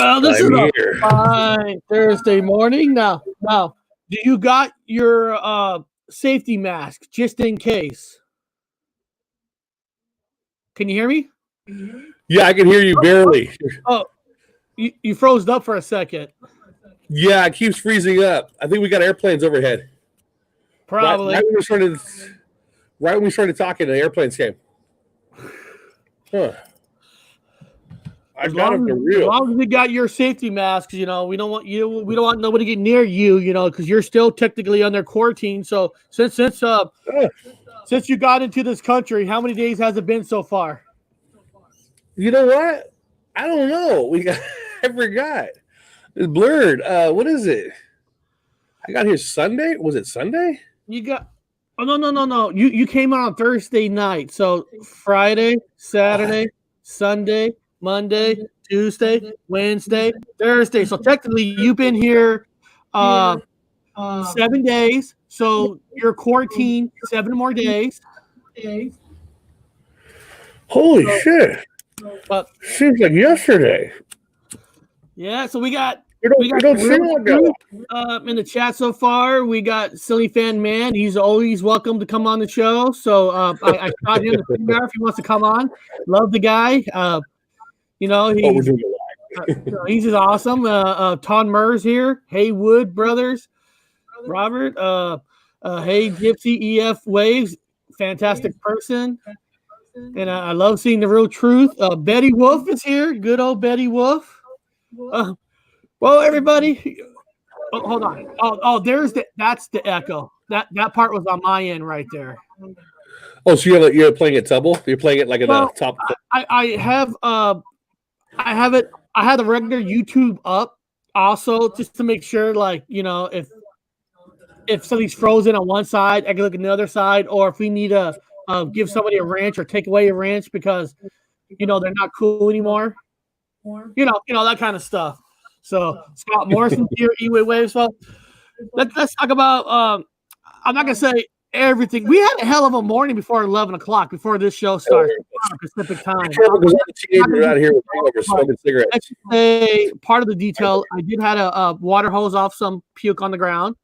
Well, this is a fine Thursday morning. Now, do you got your safety mask just in case? Can you hear me? Yeah, I can hear you barely. Oh, you froze up for a second. Yeah, it keeps freezing up. I think we got airplanes overhead. Probably. Right when we started talking, the airplanes came. Huh. As long as you got your safety masks, we don't want nobody to get near you, because you're still technically under quarantine. So since you got into this country, how many days has it been so far? You know what? I don't know. I forgot. It's blurred. What is it? I got here Sunday. Was it Sunday? No. You came out on Thursday night. So Friday, Saturday, Sunday, Monday, Tuesday, Wednesday, Thursday. So technically you've been here 7 days. So you're quarantined 7 more days. Holy shit. But seems like yesterday. Yeah, so we got in the chat so far. We got Silly Fan Man. He's always welcome to come on the show. So I shot him if he wants to come on. Love the guy. He's just awesome. Ton Murs here. Haywood Brothers. Robert. Hey Gypsy EF Waves. Fantastic person. And I love seeing the real truth. Betty Wolf is here. Good old Betty Wolf. Well, everybody. Oh, hold on. That's the echo. That part was on my end right there. Oh, so you're playing it double? You're playing it like in the top. I have I have the regular YouTube up also just to make sure, if something's frozen on one side, I can look at the other side, or if we need to give somebody a wrench or take away a wrench because they're not cool anymore. That kind of stuff. So Scott Morrison here, E-Way Waves. So let's talk about I'm not gonna say everything. We had a hell of a morning before 11 o'clock before this show started. Pacific time. Out here with smoking cigarettes. Part of the detail, I did had a water hose off some puke on the ground,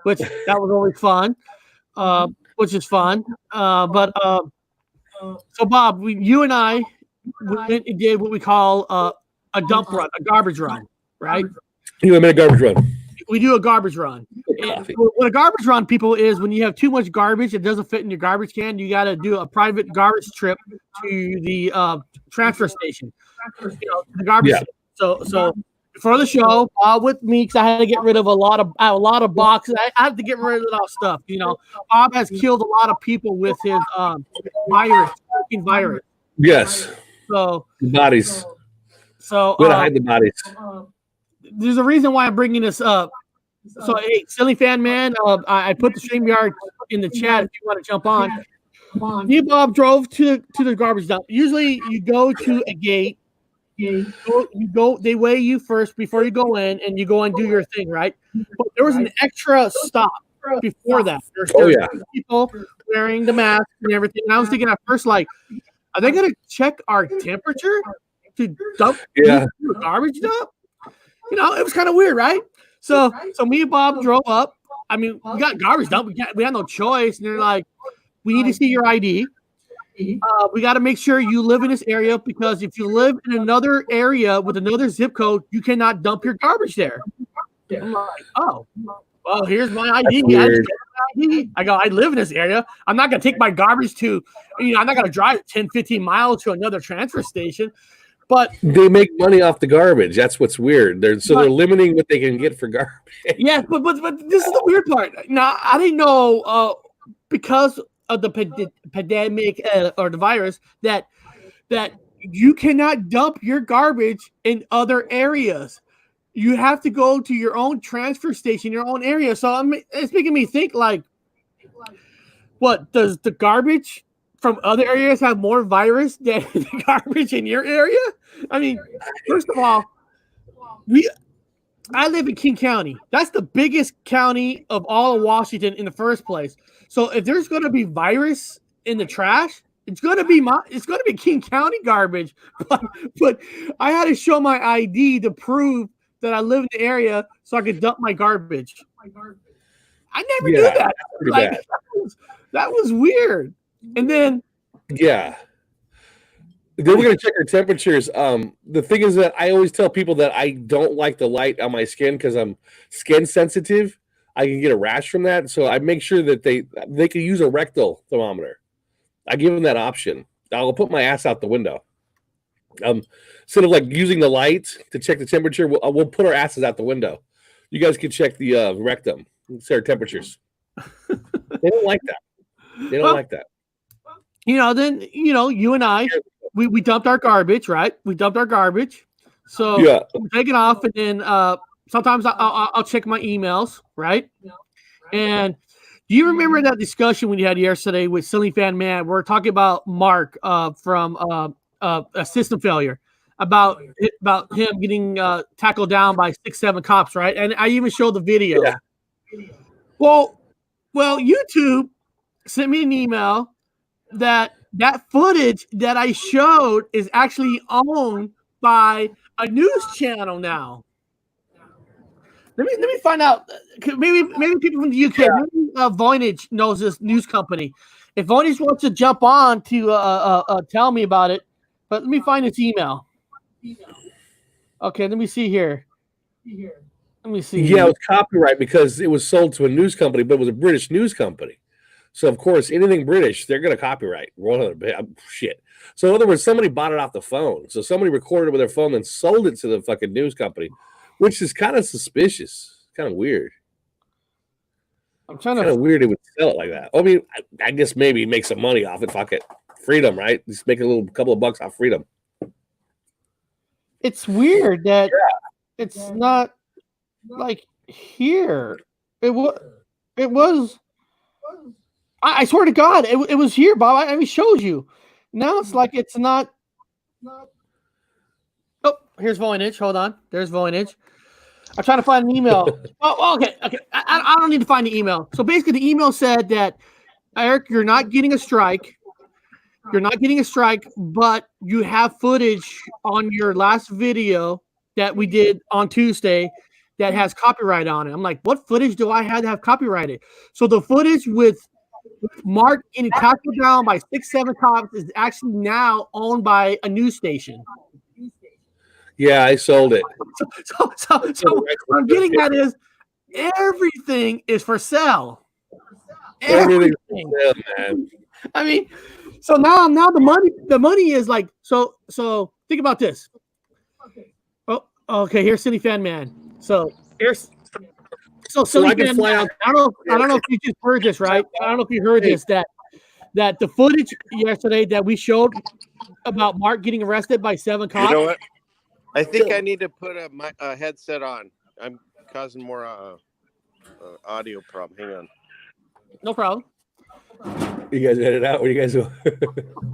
which that was always fun. Which is fun. So Bob, you and I went and did what we call a dump run, a garbage run, right? You made a garbage run. We do a garbage run. What a garbage run, people, is when you have too much garbage that doesn't fit in your garbage can, you got to do a private garbage trip to the transfer station. The garbage. Yeah. So for the show, Bob with me, because I had to get rid of a lot of boxes. I had to get rid of that stuff. Bob has killed a lot of people with his virus. Yes. So bodies. So we gotta hide the bodies. There's a reason why I'm bringing this up. So hey, Silly Fan Man, I put the StreamYard in the chat if you want to jump on. Me and Bob drove to the garbage dump. Usually you go to a gate. You go. They weigh you first before you go in, and you go and do your thing, right? But there was an extra stop before that. There's people wearing the mask and everything. And I was thinking at first, are they gonna check our temperature to dump the garbage dump? It was kind of weird, right? So me and Bob drove up. I mean, we got garbage dump. We had no choice, and they're like, "We need to see your ID." We got to make sure you live in this area, because if you live in another area with another zip code, you cannot dump your garbage there. I'm like, oh, well, here's my ID. I go, I live in this area. I'm not going to take my garbage to, I'm not going to drive 10, 15 miles to another transfer station. But they make money off the garbage. That's what's weird. They're limiting what they can get for garbage. Yeah, but this is the weird part. Now, I didn't know because of the pandemic or the virus that you cannot dump your garbage in other areas. You have to go to your own transfer station, your own area. So it's making me think, what does the garbage from other areas have more virus than the garbage in your area? I mean, first of all, I live in King County. That's the biggest county of all of Washington in the first place. So if there's going to be virus in the trash, It's gonna be King County garbage, but I had to show my ID to prove that I live in the area so I could dump my garbage. I never do that. Like bad. that was weird. And then Then we're gonna check our temperatures. The thing is that I always tell people that I don't like the light on my skin because I'm skin sensitive. I can get a rash from that, so I make sure that they can use a rectal thermometer. I give them that option. I'll put my ass out the window. Instead of like using the light to check the temperature, we'll put our asses out the window. You guys can check the rectum, see our temperatures. They don't like that. They don't like that. Then you and I, we dumped our garbage, right? We dumped our garbage. So we take it off, and then sometimes I'll check my emails, right? And do you remember that discussion we had yesterday with Silly Fan Man? We're talking about Mark from a system failure, about him getting tackled down by 6-7 cops, right? And I even showed the video. Yeah. Well, YouTube sent me an email that footage that I showed is actually owned by a news channel now. Let me find out. Maybe people from the UK, maybe Voynich knows this news company. If Voynich wants to jump on to tell me about it, but let me find this email. Okay, let me see here. Let me see. Yeah, it was copyright because it was sold to a news company, but it was a British news company. So of course, anything British, they're going to copyright. Shit. So in other words, somebody bought it off the phone. So somebody recorded it with their phone and sold it to the fucking news company, which is kind of suspicious. Kind of weird. I'm trying kind of weird they would sell it like that. I mean, I guess maybe make some money off it. Fuck it. Freedom, right? Just make a couple of bucks off freedom. It's weird that it's not like here. It was. I swear to God, it was here, Bob. I showed you. Now it's like it's not. Oh, here's Voynich. Hold on. There's Voynich. I'm trying to find an email. Okay. I don't need to find the email. So basically, the email said that, Eric, you're not getting a strike. You're not getting a strike, but you have footage on your last video that we did on Tuesday that has copyright on it. I'm like, what footage do I have to have copyrighted? So the footage with Mark getting tackled down by 6-7 cops is actually now owned by a news station. Yeah, I sold it. So what I'm getting at is everything is for sale. Everything's for sale, man. I mean, so now the money is like so think about this. Oh, okay, here's City Fan Man. So Silly Fan Man, I don't know if you just heard this, right? I don't know if you heard this that the footage yesterday that we showed about Mark getting arrested by 7 cops. You know what? I think I need to put a headset on. I'm causing more audio problem. Hang on. No problem. You guys edit out. What do you guys do?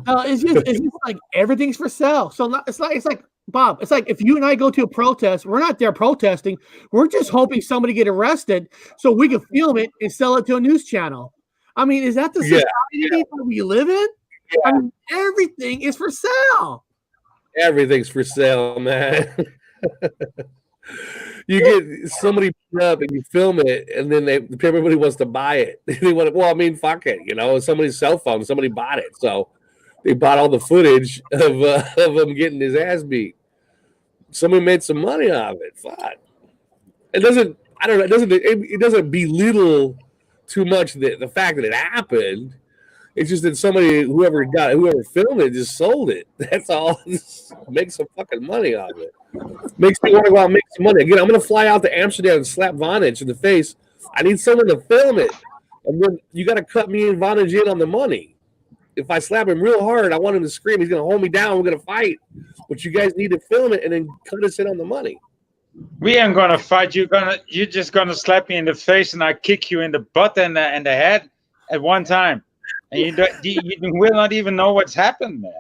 It's just like everything's for sale. So it's like Bob. It's like if you and I go to a protest, we're not there protesting. We're just hoping somebody get arrested so we can film it and sell it to a news channel. I mean, is that the society that we live in? Yeah. I mean, everything is for sale. Everything's for sale, man. You get somebody put up and you film it, and then everybody wants to buy it. They want to, well, I mean, fuck it, it's somebody's cell phone. Somebody bought it, so they bought all the footage of him getting his ass beat. Somebody made some money off it. Fuck. It doesn't. I don't know. It doesn't belittle too much the fact that it happened. It's just that whoever filmed it just sold it. That's all. Just make some fucking money off it. Makes me want to go out and make some money. Again, I'm going to fly out to Amsterdam and slap Vonage in the face. I need someone to film it. And then you got to cut me and Vonage in on the money. If I slap him real hard, I want him to scream. He's going to hold me down. We're going to fight. But you guys need to film it and then cut us in on the money. We ain't going to fight. You're just going to slap me in the face and I kick you in the butt and the head at one time. And you will not even know what's happened, man.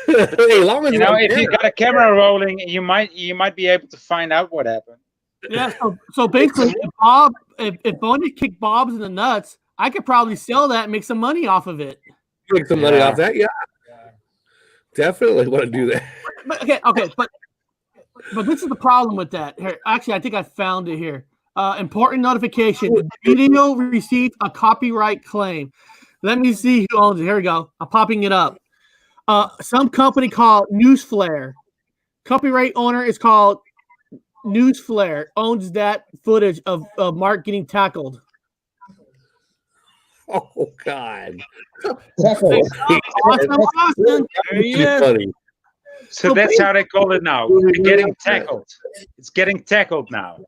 Hey, long as if you got a camera rolling, you might be able to find out what happened. Yeah. So basically, if Bonnie kicked Bob's in the nuts, I could probably sell that and make some money off of it. make some money off that. Yeah, definitely want to do that. But but this is the problem with that. Here, actually, I think I found it here. Important notification: video received a copyright claim. Let me see who owns it. Here we go. I'm popping it up. Some company called Newsflare. Copyright owner is called Newsflare. Owns that footage of Mark getting tackled. Oh God! Awesome. There he is. Funny. So that's how they call it now. Getting tackled. It's getting tackled now.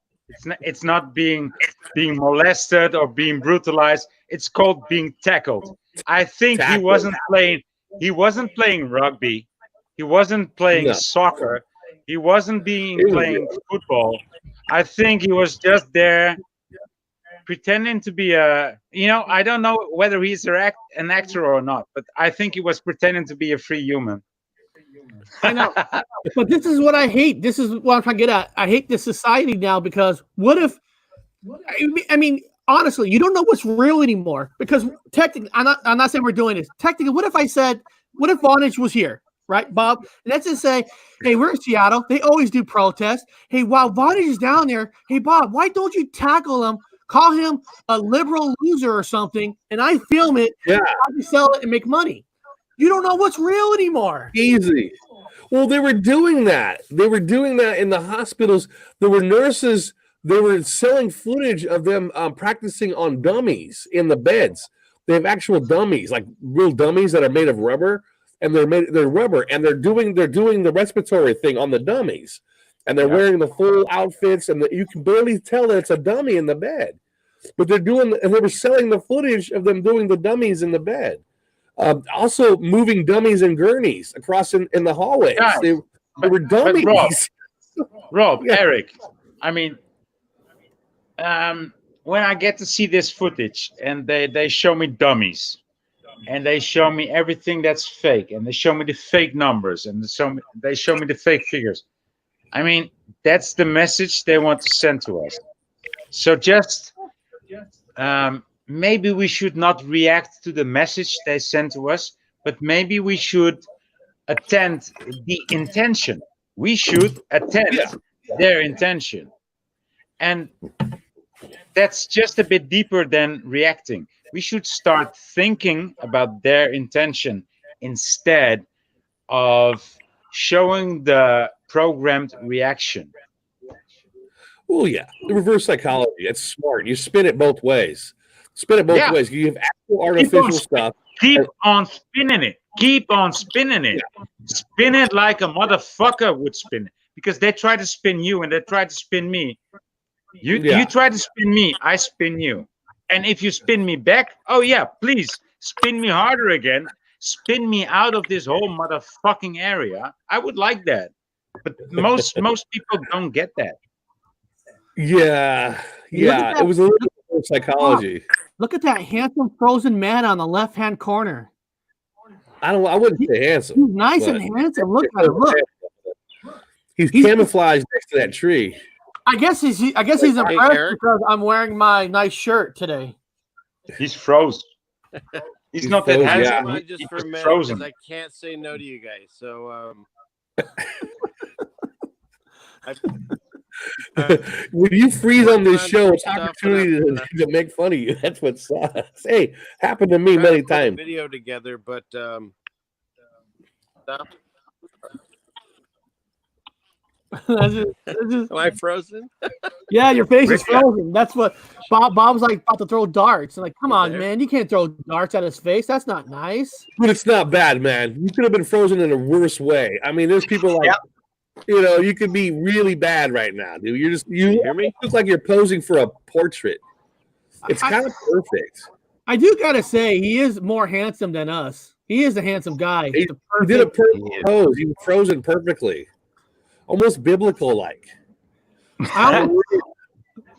It's not being molested or being brutalized. It's called being tackled. I think he wasn't playing rugby. He wasn't playing soccer. He wasn't playing football. I think he was just there pretending to be I don't know whether he's an actor or not, but I think he was pretending to be a free human. I know, but this is what I hate. This is what I'm trying to get at. I hate this society now because what if? I mean, honestly, you don't know what's real anymore because technically, I'm not saying we're doing this. Technically, what if Vonage was here, right, Bob? Let's just say, hey, we're in Seattle. They always do protests. Hey, while Vonage is down there, hey, Bob, why don't you tackle him? Call him a liberal loser or something, and I film it. Yeah, I can sell it and make money. You don't know what's real anymore. Easy. Well, they were doing that. They were doing that in the hospitals. There were nurses. They were selling footage of them practicing on dummies in the beds. They have actual dummies, like real dummies that are made of rubber, and they're rubber, and they're doing the respiratory thing on the dummies, and they're wearing the full outfits, and you can barely tell that it's a dummy in the bed. But they were selling the footage of them doing the dummies in the bed. Also moving dummies and gurneys across in the hallways. Yeah, they were dummies. Rob, Eric, I mean, when I get to see this footage and they show me dummies and they show me everything that's fake and they show me the fake numbers and they show me the fake figures. I mean, that's the message they want to send to us. So just maybe we should not react to the message they send to us, but maybe we should attend the intention. We should attend their intention. And that's just a bit deeper than reacting. We should start thinking about their intention instead of showing the programmed reaction. Oh, yeah. The reverse psychology. It's smart. You spin it both ways. Spin it both ways. You have actual artificial stuff. Keep on spinning it. Keep on spinning it. Yeah. Spin it like a motherfucker would spin it. Because they try to spin you and they try to spin me. You try to spin me, I spin you. And if you spin me back, oh yeah, please spin me harder again. Spin me out of this whole motherfucking area. I would like that. But most people don't get that. Yeah. It was a little bit of psychology. Look at that handsome frozen man on the left-hand corner. I wouldn't say handsome. He's nice and handsome. Look at him. Look. He's camouflaged next to that tree. I guess he's impressed because I'm wearing my nice shirt today. He's frozen. He's not that handsome. Yeah. Just for a minute, frozen. I can't say no to you guys. So when you freeze on this show, it's opportunity to make fun of you. That's what sucks. Hey, happened to me many times. Video together, but Am I frozen? Yeah, your face is frozen. That's what Bob's like about to throw darts. I'm like, come on, man, you can't throw darts at his face. That's not nice. But it's not bad, man. You could have been frozen in a worse way. I mean, there's people like. You could be really bad right now, dude. You hear me? It looks like you're posing for a portrait. It's kind of perfect. I do gotta say, he is more handsome than us. He is a handsome guy. He did a perfect pose. He was frozen perfectly, almost biblical-like. I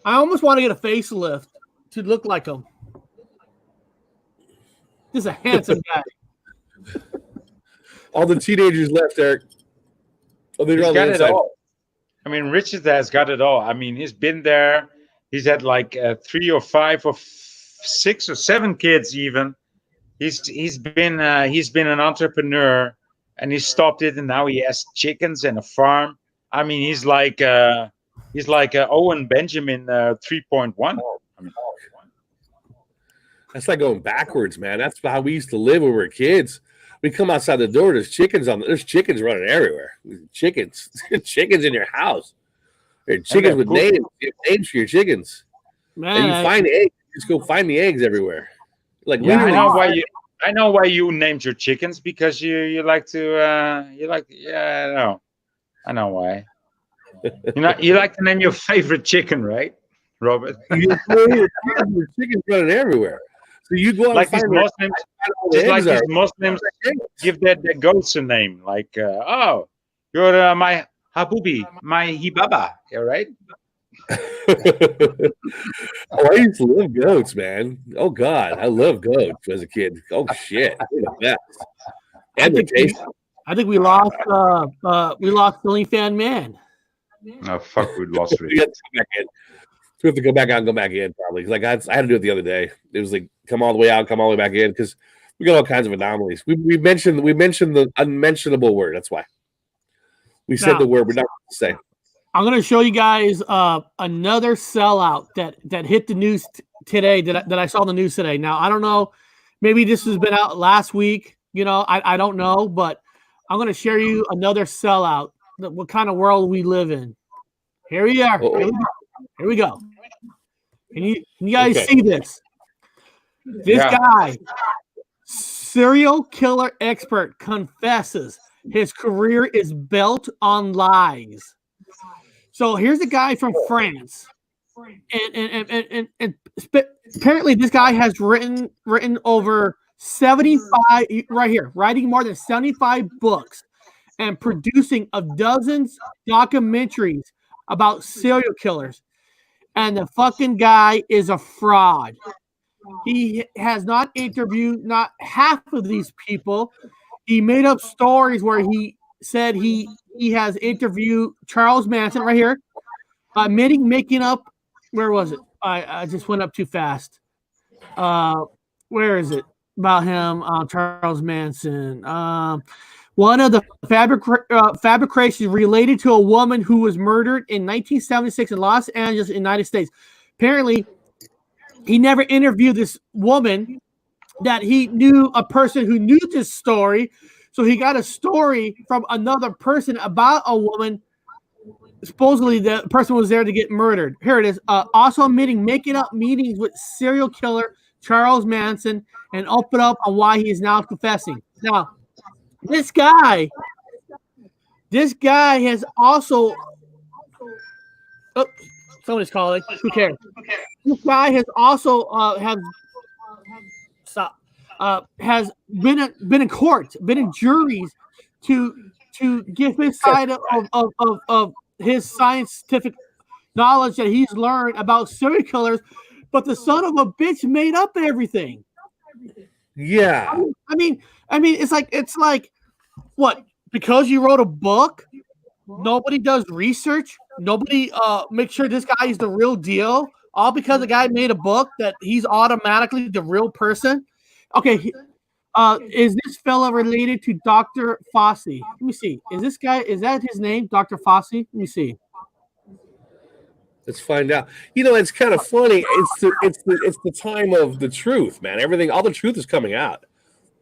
almost want to get a facelift to look like him. Just a handsome guy. All the teenagers left, Eric. He's got it all. I mean, Richard has got it all. I mean, he's been there. He's had like 3 or 5 or 6 or 7 kids even. He's been an entrepreneur, and he stopped it, and now he has chickens and a farm. I mean, he's like Owen Benjamin 3.1. I mean, That's like going backwards, man. That's how we used to live when we were kids. We come outside the door. There's chickens running everywhere. Chickens in your house. There's chickens with names. You have names for your chickens. Man, And you find eggs. Just go find the eggs everywhere. Like yeah, I know why you named your chickens, because you like to I know why. You like to name your favorite chicken, right, Robert? Chickens running everywhere. So you go out Like and these find Muslims, just like these Muslims give their goats a name, like oh, you're my habubi, my hibaba, all right? Oh, I used to love goats, man. Oh God, I love goats as a kid. Oh shit, they're the best. And they're tasty. I think we lost Philly fan man. Oh fuck, we lost We have to come back in. We have to go back out and go back in probably. Like I had to do it the other day. It was like come all the way out, come all the way back in because we got all kinds of anomalies. We mentioned the unmentionable word. That's why we said the word we're not going to say. I'm going to show you guys another sellout that hit the news today that I saw in the news today. Now, I don't know. Maybe this has been out last week. You know, I don't know. But I'm going to share you another sellout, what kind of world we live in. Here we are. Here we go. Can you guys see this? This guy, serial killer expert, confesses his career is built on lies. So here's a guy from France, and apparently this guy has written over 75 right here, writing more than 75 books, and producing of dozens documentaries about serial killers. And the fucking guy is a fraud. He has not interviewed not half of these people. He made up stories where he said he has interviewed Charles Manson right here, making up. Where was it? I just went up too fast. Where is it about him? Charles Manson. One of the fabrications related to a woman who was murdered in 1976 in Los Angeles, United States. Apparently, he never interviewed this woman that he knew, a person who knew this story. So he got a story from another person about a woman. Supposedly, the person was there to get murdered. Here it is. Also admitting making up meetings with serial killer Charles Manson and open up on why he is now confessing. Now, this guy has also. Oh, somebody's calling. Who cares? This guy has also has been in court, been in juries to give his side of his scientific knowledge that he's learned about serial killers, but the son of a bitch made up everything. Yeah. I mean, it's like what? Because you wrote a book, nobody does research, nobody makes sure this guy is the real deal. All because the guy made a book that he's automatically the real person. Okay, is this fella related to Dr. Fossey? Let me see. Is that his name, Dr. Fossey? Let me see. Let's find out. You know, it's kind of funny. It's the time of the truth, man. All the truth is coming out.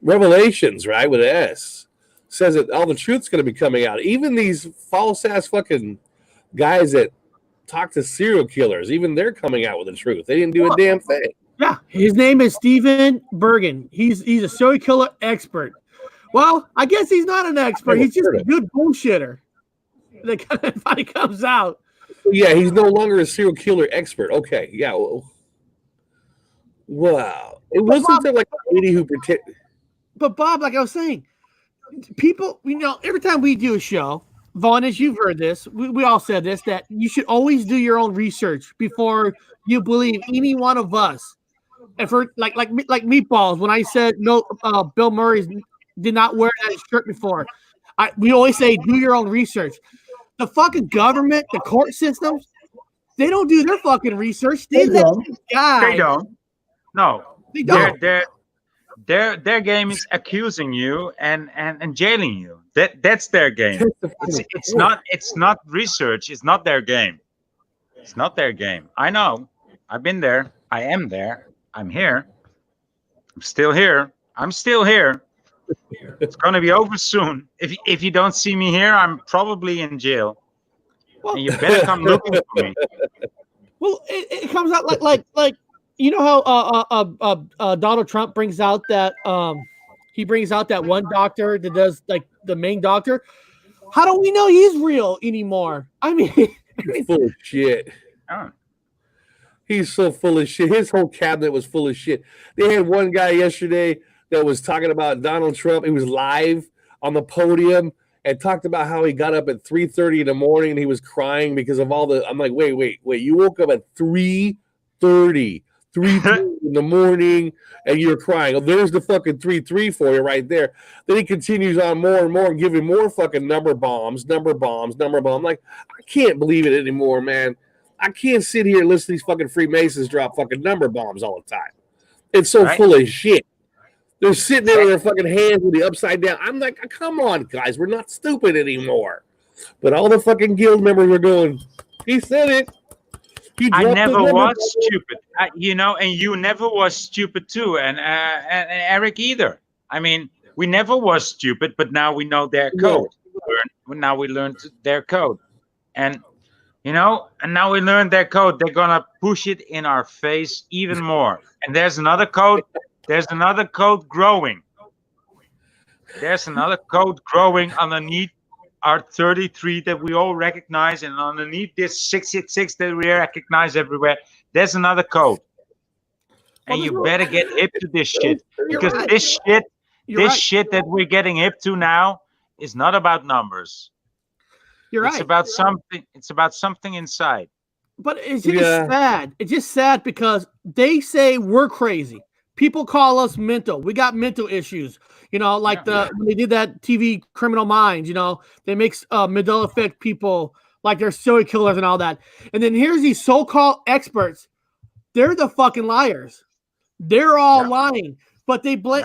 Revelations, right, with an S, says that all the truth's going to be coming out. Even these false ass fucking guys that talk to serial killers, even they're coming out with the truth. They didn't do a damn thing. Yeah, his name is Stephen Bergen. He's a serial killer expert. Well, I guess he's not an expert. He's just a good bullshitter. That kind of funny comes out. Yeah, he's no longer a serial killer expert. Okay, yeah. Wow. It wasn't there like a lady who pretended. But Bob, like I was saying, people, every time we do a show, Vaughn, as you've heard this, we all said this, that you should always do your own research before you believe any one of us. And for like Meatballs, when I said no, Bill Murray did not wear that shirt before, we always say do your own research. The fucking government, the court systems, they don't do their fucking research. They don't. They don't. No, they don't. Their game is accusing you and jailing you. That's their game. It's not research. It's not their game. It's not their game. I know. I've been there. I am there. I'm here. I'm still here. I'm still here. It's gonna be over soon. If you don't see me here, I'm probably in jail. Well, And you better come looking for me. Well, it comes out like you know how Donald Trump brings out that he brings out that one doctor that does like the main doctor. How do we know he's real anymore? I mean, He's full of shit. Oh. He's so full of shit. His whole cabinet was full of shit. They had one guy yesterday that was talking about Donald Trump. He was live on the podium and talked about how he got up at 3:30 in the morning and he was crying because of all the. I'm like, wait. You woke up at 3:30 in the morning and you're crying. Oh, there's the fucking 3-3 for you right there. Then he continues on more and more and giving more fucking number bombs. I'm like, I can't believe it anymore, man. I can't sit here and listen to these fucking Freemasons drop fucking number bombs all the time. It's so full of shit. They're sitting there with their fucking hands with the upside down. I'm like, come on, guys. We're not stupid anymore. But all the fucking guild members were going, he said it. I never was stupid. And you never was stupid too. And Eric either. I mean, we never was stupid, but now we know their code. Now we learned their code. And now we learned their code. They're going to push it in our face even more. And there's another code. There's another code growing. There's another code growing underneath our 33 that we all recognize. And underneath this 666 that we recognize everywhere, there's another code. And you better get hip to this shit. Because this shit that we're getting hip to now is not about numbers. It's about something. It's about something inside. But it's just sad. It's just sad because they say we're crazy. People call us mental. We got mental issues. When they did that TV Criminal Minds, they make Mandela Effect people like they're serial killers and all that. And then here's these so-called experts. They're the fucking liars. They're all lying. But they blame.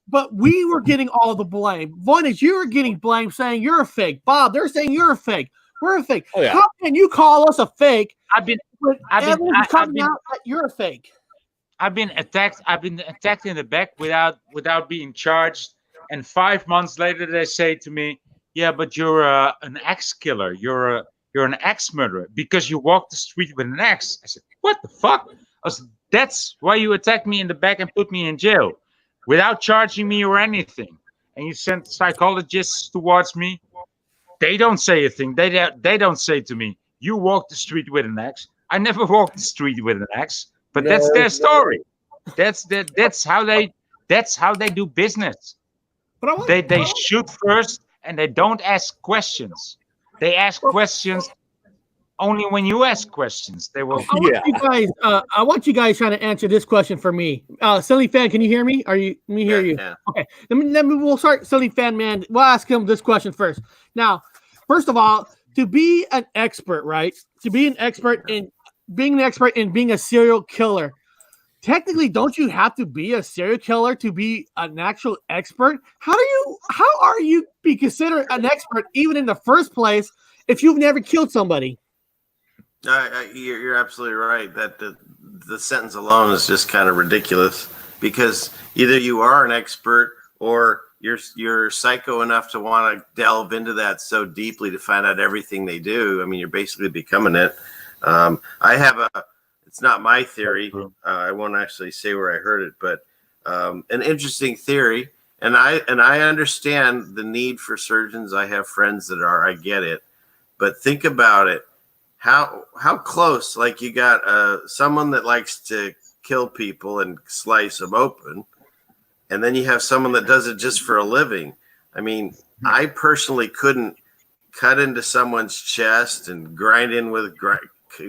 But we were getting all the blame. Voynich, you were getting blamed saying you're a fake. Bob, they're saying you're a fake. We're a fake. Oh, yeah. How can you call us a fake? I've been coming out that you're a fake. I've been attacked in the back without being charged. And 5 months later, they say to me, "Yeah, but you're an axe killer. You're an axe murderer because you walked the street with an axe." I said, "What the fuck?" I said, "That's why you attacked me in the back and put me in jail, without charging me or anything. And you sent psychologists towards me. They don't say a thing. They don't say to me, 'You walked the street with an axe.' I never walked the street with an axe." But that's their story. That's how they do business. But they shoot first and they don't ask questions. They ask questions only when you ask questions. They will. I want you guys trying to answer this question for me. Silly Fan, can you hear me? Let me hear you. Yeah. Okay. We'll start Silly Fan Man. We'll ask him this question first. Now, first of all, to be an expert, right? To be an expert in being a serial killer, technically, don't you have to be a serial killer to be an actual expert? How are you be considered an expert even in the first place if you've never killed somebody? You're absolutely right. That the sentence alone is just kind of ridiculous because either you are an expert or you're psycho enough to want to delve into that so deeply to find out everything they do. I mean, you're basically becoming it. It's not my theory. I won't actually say where I heard it, but an interesting theory. And I understand the need for surgeons. I have friends that are. I get it, but think about it. How close? Like you got someone that likes to kill people and slice them open, and then you have someone that does it just for a living. I mean, I personally couldn't cut into someone's chest and grind in with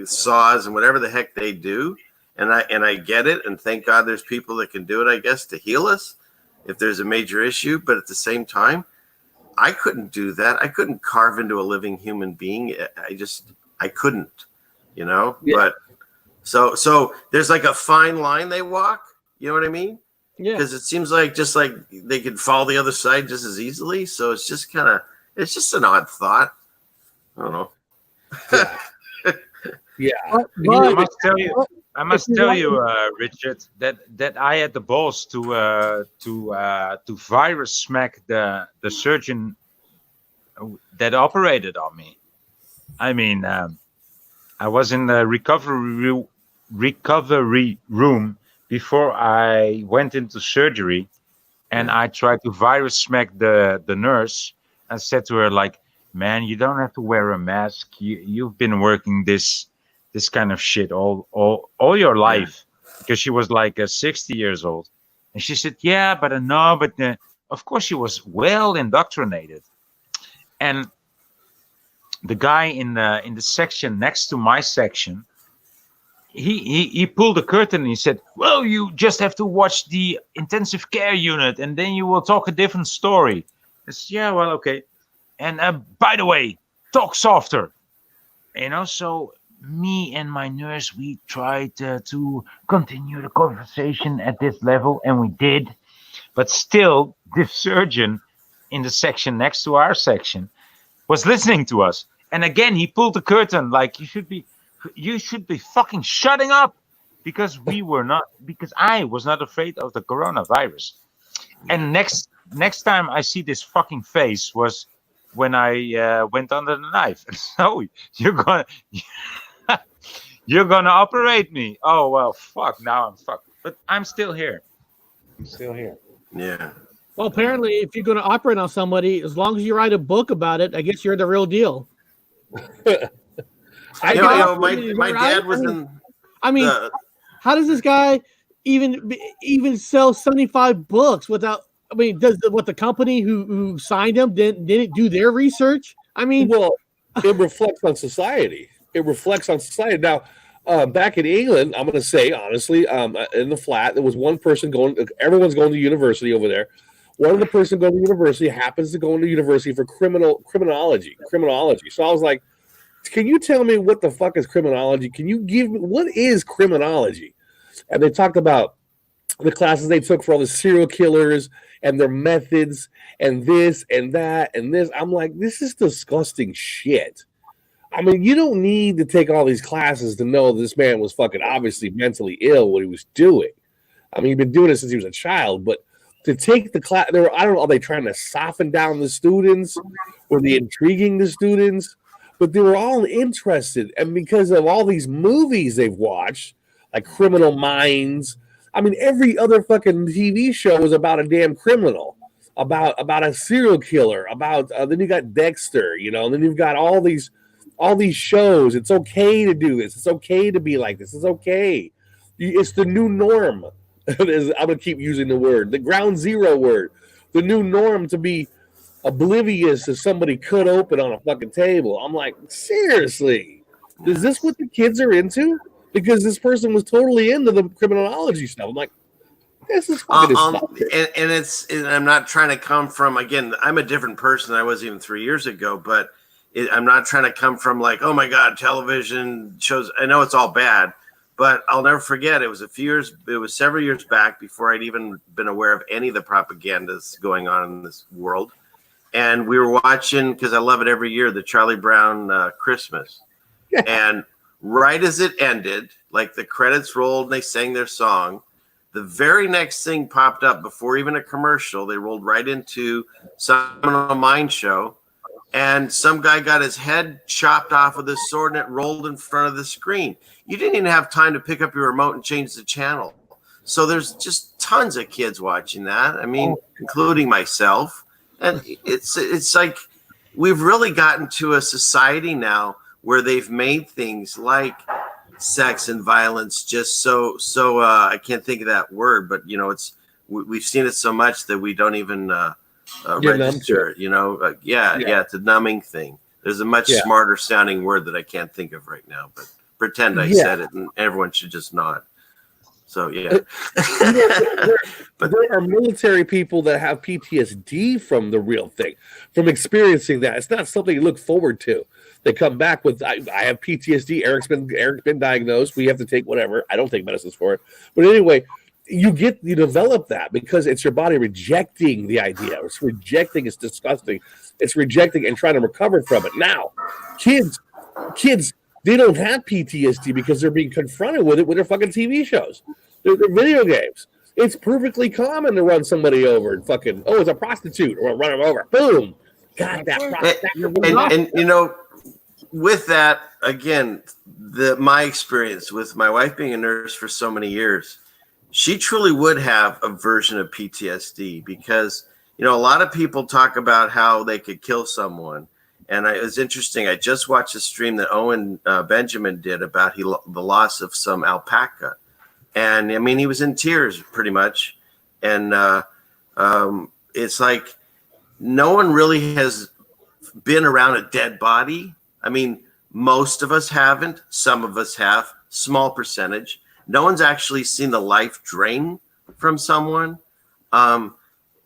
saws and whatever the heck they do, and I get it, and thank God there's people that can do it, I guess, to heal us if there's a major issue. But at the same time, I couldn't do that. I couldn't carve into a living human being. I couldn't, Yeah. But so there's like a fine line they walk. You know what I mean? Yeah. Because it seems like just like they could fall the other side just as easily. So it's just it's just an odd thought. I don't know. Yeah. I must tell you, Richard, that I had the balls to virus smack the surgeon that operated on me. I mean, I was in the recovery room before I went into surgery, and I tried to virus smack the nurse. I said to her, like, "Man, you don't have to wear a mask. You've been working this kind of shit all your life," because she was like 60 years old, and she said, "Yeah, but no, but of course she was well indoctrinated." And the guy in the section next to my section, he pulled the curtain and he said, "Well, you just have to watch the intensive care unit, and then you will talk a different story." I said, "Yeah, well, okay." And by the way, talk softer. So me and my nurse, we tried to continue the conversation at this level, and we did. But still, this surgeon in the section next to our section was listening to us. And again, he pulled the curtain like, you should be fucking shutting up, because I was not afraid of the coronavirus. And next time I see this fucking face was when I went under the knife. So you're gonna operate me. Oh well, fuck. Now I'm fucked. But I'm still here. Yeah. Well, apparently, if you're going to operate on somebody, as long as you write a book about it, I guess you're the real deal. My dad was in. I mean, how does this guy even sell 75 books without? I mean, does the company who signed him didn't do their research? I mean, well, it reflects on society. Now, back in England, I'm going to say honestly, in the flat, there was one person going. Everyone's going to university over there. One of the person going to university happens to go into university for criminology. So I was like, "Can you tell me what the fuck is criminology? Can you give me what is criminology?" And they talked about the classes they took for all the serial killers and their methods and this and that and this. I'm like, this is disgusting shit. I mean, you don't need to take all these classes to know this man was fucking obviously mentally ill what he was doing. I mean, he'd been doing it since he was a child, but to take the class, I don't know, are they trying to soften down the students? Were they intriguing the students? But they were all interested. And because of all these movies they've watched, like Criminal Minds, I mean, every other fucking TV show was about a damn criminal, about a serial killer, then you got Dexter, and then you've got all these shows. It's okay to do this. It's okay to be like this. It's okay. It's the new norm. I'm going to keep using the word, the ground zero word, the new norm to be oblivious if somebody cut open on a fucking table. I'm like, seriously, is this what the kids are into? Because this person was totally into the criminology stuff. I'm like, this is fucking and I'm not trying to come from, again, I'm a different person than I was even 3 years ago, but I'm not trying to come from like, oh my God, television shows. I know it's all bad. But I'll never forget, it was several years back before I'd even been aware of any of the propagandas going on in this world. And we were watching, because I love it every year, the Charlie Brown Christmas. And right as it ended, like the credits rolled and they sang their song, the very next thing popped up before even a commercial. They rolled right into some Mind show. And some guy got his head chopped off with a sword and it rolled in front of the screen. You didn't even have time to pick up your remote and change the channel. So there's just tons of kids watching that. I mean, including myself. And it's like we've really gotten to a society now where they've made things like sex and violence just so I can't think of that word, but we've seen it so much that we don't even register, it's a numbing thing. There's a much smarter sounding word that I can't think of right now, but pretend I said it and everyone should just nod. So but there are military people that have PTSD from the real thing, from experiencing that. It's not something you look forward to. They come back with, I have PTSD. Eric's been diagnosed. We have to take whatever. I don't take medicines for it, but anyway, you develop that because it's your body rejecting the idea. It's rejecting. It's disgusting. It's rejecting and trying to recover from it. Now, kids, they don't have PTSD because they're being confronted with it with their fucking TV shows, their video games. It's perfectly common to run somebody over and fucking, oh, it's a prostitute, or run them over. Boom. God, that and you know, with that, again, my experience with my wife being a nurse for so many years, she truly would have a version of PTSD because, you know, a lot of people talk about how they could kill someone. And it was interesting. I just watched a stream that Owen Benjamin did about the loss of some alpaca. And I mean, he was in tears pretty much. And it's like no one really has been around a dead body. I mean, most of us haven't. Some of us have. Small percentage. No one's actually seen the life drain from someone. And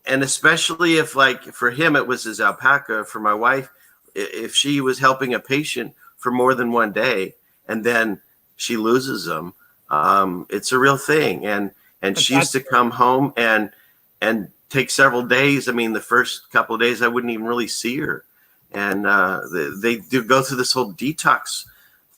especially if, like, for him, it was his alpaca. For my wife, if she was helping a patient for more than one day and then she loses them, it's a real thing. And she used to come home and take several days. I mean, the first couple of days, I wouldn't even really see her. And they do go through this whole detox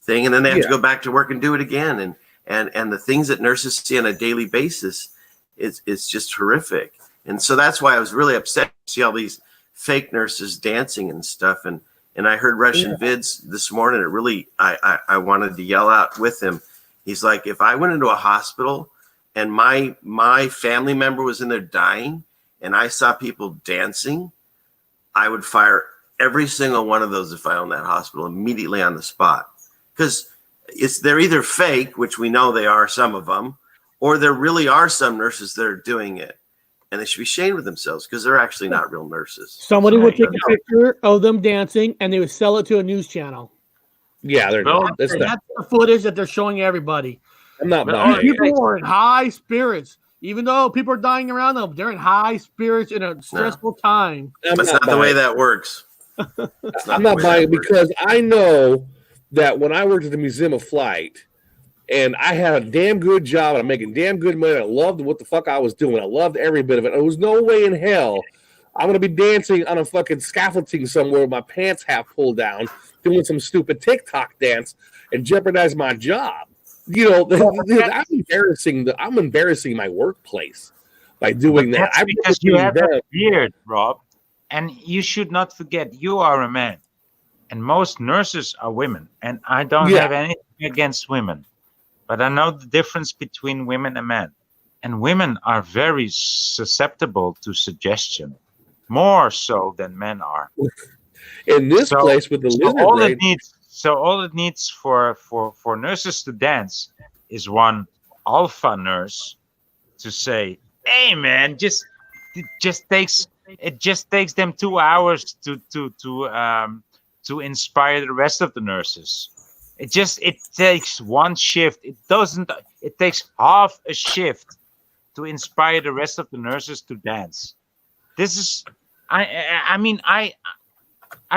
thing, and then they have to go back to work and do it again. And the things that nurses see on a daily basis, it's just horrific. And so that's why I was really upset to see all these fake nurses dancing and stuff. And I heard Russian vids this morning. It really, I wanted to yell out with him. He's like, if I went into a hospital and my family member was in there dying and I saw people dancing, I would fire every single one of those if I owned that hospital immediately on the spot. Because they're either fake, which we know they are, some of them, or there really are some nurses that are doing it. And they should be ashamed of themselves because they're actually not real nurses. Somebody would take a picture of them dancing and they would sell it to a news channel. Yeah, they're not. That's the footage that they're showing everybody. I'm not buying it. People are in high spirits. Even though people are dying around them, they're in high spirits in a stressful time. That's not the way that works. I'm not buying it because I know that when I worked at the Museum of Flight and I had a damn good job and I'm making damn good money, I loved what the fuck I was doing. I loved every bit of it. There was no way in hell I'm going to be dancing on a fucking scaffolding somewhere with my pants half pulled down, doing some stupid TikTok dance and jeopardize my job. You know, I'm embarrassing my workplace by doing that. That's because you have a beard, Rob. And you should not forget, you are a man. And most nurses are women. And I don't have anything against women. But I know the difference between women and men. And women are very susceptible to suggestion. More so than men are. In this place with the lizard brain. All it needs for nurses to dance is one alpha nurse to say, hey man, it just takes them 2 hours to inspire the rest of the nurses. It takes one shift. It takes half a shift to inspire the rest of the nurses to dance. This is I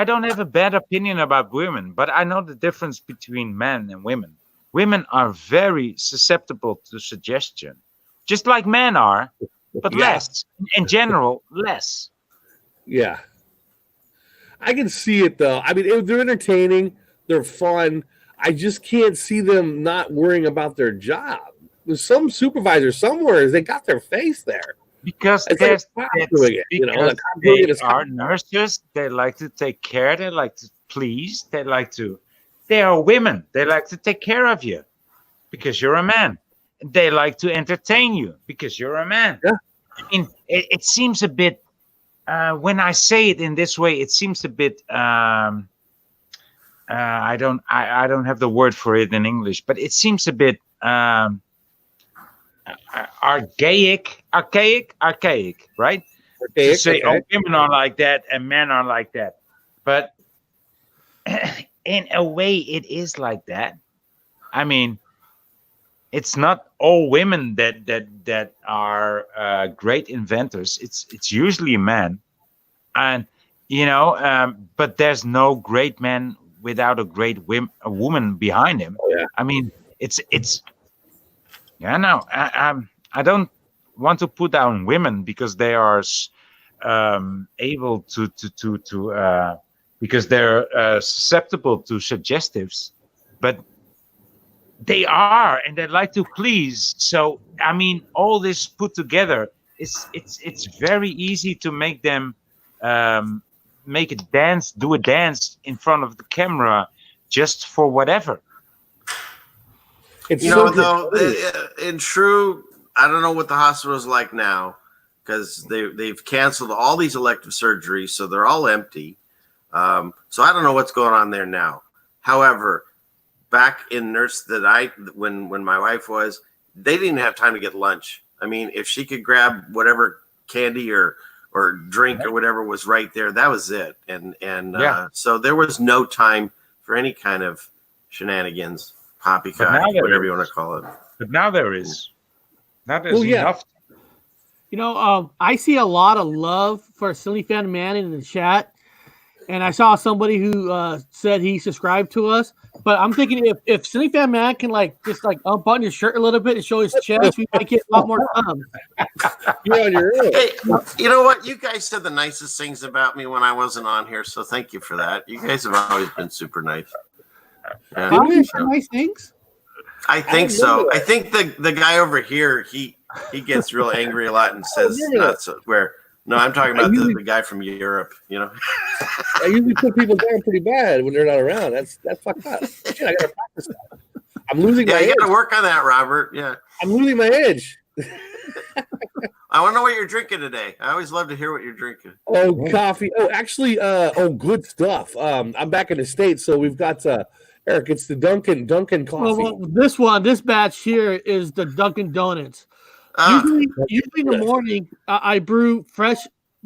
don't have a bad opinion about women, but I know the difference between men and women. Women are very susceptible to suggestion, just like men are, but less. In general, less. Yeah. I can see it, though. I mean, they're entertaining. They're fun. I just can't see them not worrying about their job. There's some supervisor somewhere. They got their face there. Because they are nurses, they like to take care, they like to please, they are women, they like to take care of you because you're a man. They like to entertain you because you're a man. Yeah. I mean, it seems a bit, when I say it in this way, it seems a bit, I don't have the word for it in English, but it seems a bit, archaic, right? To say, oh, women are like that and men are like that. But in a way, it is like that. I mean, it's not all women that are great inventors. It's usually a man, and but there's no great man without a great a woman behind him. Oh, yeah. I mean, it's. Yeah, no, I don't want to put down women because they are able to because they're susceptible to suggestives, but they are, and they like to please. So I mean, all this put together, it's very easy to make them make a dance, do a dance in front of the camera, just for whatever. In true, I don't know what the hospital is like now, because they've canceled all these elective surgeries, so they're all empty. So I don't know what's going on there now. However, back in when my wife was, they didn't have time to get lunch. I mean, if she could grab whatever candy or drink or whatever was right there, that was it. And so there was no time for any kind of shenanigans, poppycock, whatever you want to call it. But now there is. Now there's enough. You know, I see a lot of love for Silly Fan Man in the chat. And I saw somebody who said he subscribed to us. But I'm thinking if Silly Fan Man can just unbutton his shirt a little bit and show his chest, we might get a lot more time. You're on your own. Hey, you know what? You guys said the nicest things about me when I wasn't on here, so thank you for that. You guys have always been super nice. Nice things. I think so. I think the guy over here, he gets real angry a lot and says not so. No, I'm talking about the guy from Europe. You know, I usually put people down pretty bad when they're not around. That's fucked up. Shit, I gotta practice that. I'm losing my edge. You gotta work on that, Robert. Yeah, I'm losing my edge. I want to know what you're drinking today. I always love to hear what you're drinking. Oh, coffee. Oh, actually, good stuff. I'm back in the States, so we've got Eric. It's the Dunkin' coffee. Well, this batch here is the Dunkin' Donuts. Usually in the morning, I brew fresh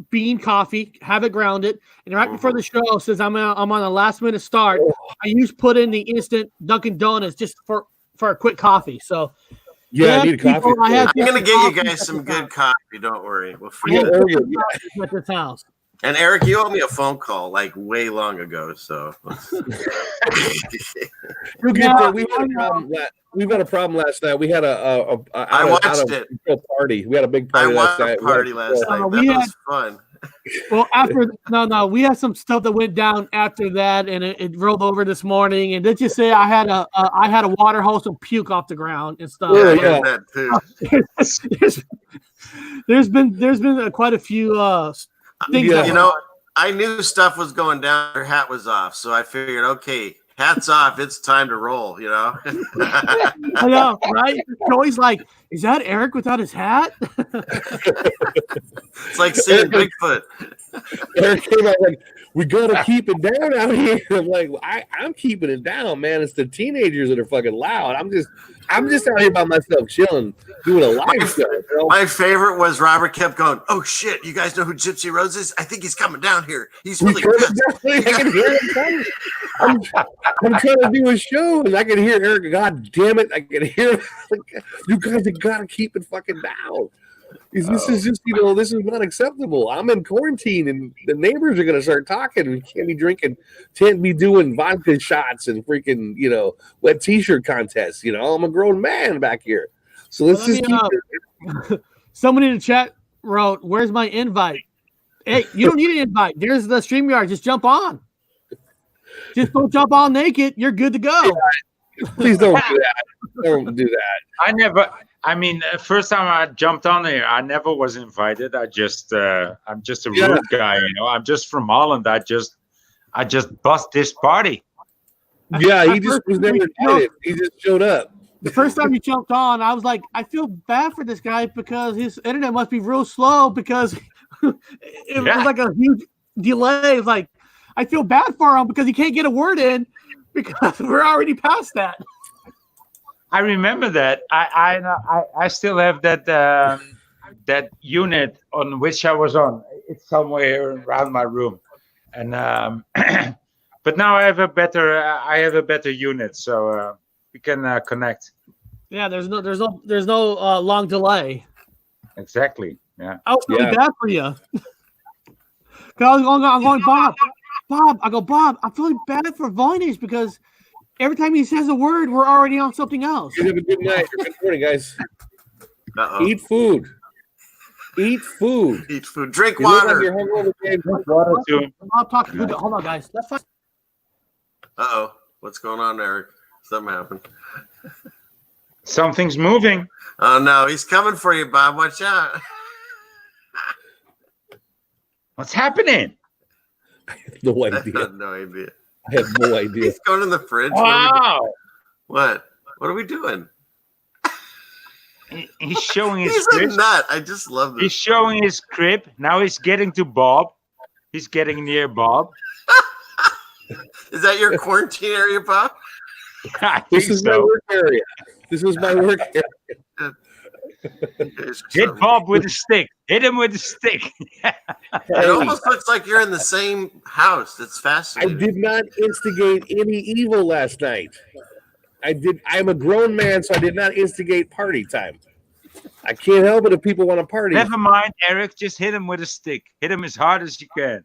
bean coffee, have it grounded, and right before the show, since I'm on a last minute start, I put in the instant Dunkin' Donuts just for a quick coffee. So I need coffee. I'm gonna get you guys some good coffee. Don't worry, we'll forget at this house. And Eric, you owe me a phone call way long ago. So we'll get there. We've had a problem last night. We had I watched it. Party. We had a big party last night. That was fun. Well, we had some stuff that went down after that, and it rolled over this morning. And let's just say I had a water hose and puke off the ground and stuff. Yeah. That too. There's been quite a few things. You know, I knew stuff was going down. Her hat was off, so I figured, okay, hat's off. It's time to roll. You know. I know, right? Joey's like, is that Eric without his hat? It's like seeing Bigfoot. Eric came out like, we gotta keep it down out here. I'm like, I'm keeping it down, man. It's the teenagers that are fucking loud. I'm just out here by myself chilling, doing a live show. My favorite was Robert kept going, oh shit, you guys know who Gypsy Rose is? I think he's coming down here. He's really good. I can hear him coming. I'm trying to do a show and I can hear Eric. God damn it. I can hear him. You guys have got to keep it fucking down. This is just, this is not acceptable. I'm in quarantine and the neighbors are going to start talking. We can't be doing vodka shots and freaking, wet t-shirt contests. I'm a grown man back here. So let's just keep it. Somebody in the chat wrote, where's my invite? Hey, you don't need an invite. There's the StreamYard. Just jump on. Just don't jump all naked. You're good to go. Please don't do that. Don't do that. First time I jumped on here, I never was invited. I'm just a rude guy, I'm just from Holland. I just bust this party. Yeah, he just was never invited. He just showed up. The first time you jumped on, I was like, I feel bad for this guy because his internet must be real slow because it was like a huge delay. It's like, I feel bad for him because he can't get a word in because we're already past that. I remember that. I still have that unit on which I was on. It's somewhere around my room, and but now I have a better unit, so we can connect. Yeah, there's no long delay. Exactly. Yeah. I was really bad for you. I'm going, Bob. I go, Bob. I'm feeling bad for Voynich because every time he says a word, we're already on something else. You have a good night. Good morning, guys. Eat food. Eat food. Eat food. Drink You look like water. you're hungover, Dave. Water too. I'll talk to you. Hold on, guys. That's fine. Uh-oh. What's going on, Eric? Something happened. Something's moving. Oh, no. He's coming for you, Bob. Watch out. What's happening? No I idea. have no idea. I have no idea. He's going in the fridge. Wow. What? What are we doing? He's showing his He's a crib. nut. I just love He's this. showing his crib. Now he's getting to Bob. He's getting near Bob. Is that your quarantine area, Bob? I This think is my so. work area. This is my work area. Hit Bob with a stick. Hit him with a stick. It almost looks like you're in the same house. It's I fascinating. did not instigate any evil last night. I'm a grown man, so I did not instigate party time. I can't help it if people want to party. Never mind, Eric. Just hit him with a stick. Hit him as hard as you can.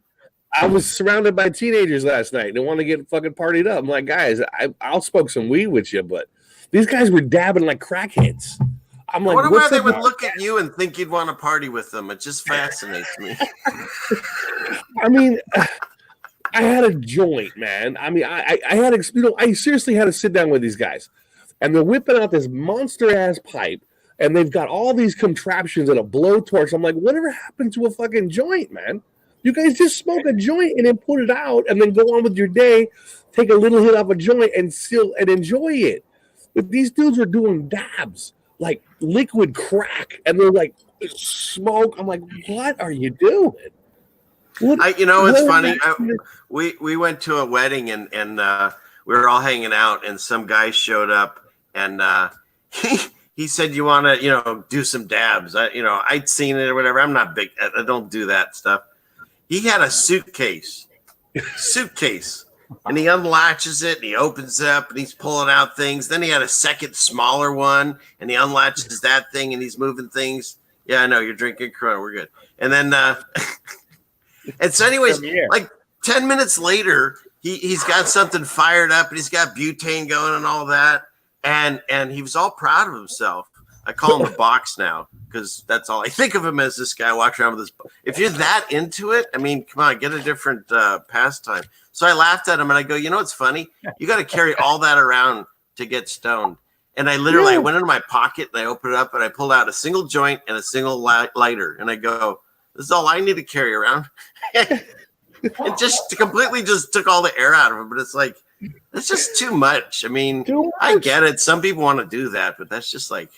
I was surrounded by teenagers last night. They want to get fucking partied up. I'm like, guys, I'll smoke some weed with you, but these guys were dabbing like crackheads. I'm I like, wonder why what's they up would with- look at you and think you'd want to party with them. It just fascinates me. I mean, I had a joint, man. I mean, I had, I seriously had to sit down with these guys, and they're whipping out this monster ass pipe, and they've got all these contraptions and a blowtorch. I'm like, whatever happened to a fucking joint, man? You guys just smoke a joint and then put it out, and then go on with your day, take a little hit off a joint, and enjoy it. But these dudes are doing dabs, like liquid crack, and they're like smoke. I'm like, what are you doing? It's funny. We went to a wedding and we were all hanging out, and some guy showed up, and he said, "You want to, do some dabs?" I'd seen it or whatever. I'm not big. I don't do that stuff. He had a suitcase, and he unlatches it and he opens it up and he's pulling out things. Then he had a second smaller one and he unlatches that thing and he's moving things. Yeah, I know you're drinking Corona. We're good. And then, and so anyways, like 10 minutes later, he's got something fired up and he's got butane going and all that. And he was all proud of himself. I call him the box now because that's all I think of him as, this guy walking around with this. If you're that into it, I mean, come on, get a different pastime. So I laughed at him and I go, what's funny? You got to carry all that around to get stoned. And I literally I went into my pocket and I opened it up and I pulled out a single joint and a single lighter. And I go, this is all I need to carry around. It just completely just took all the air out of it. But it's like, it's just too much. I mean, I get it. Some people want to do that, but that's just like.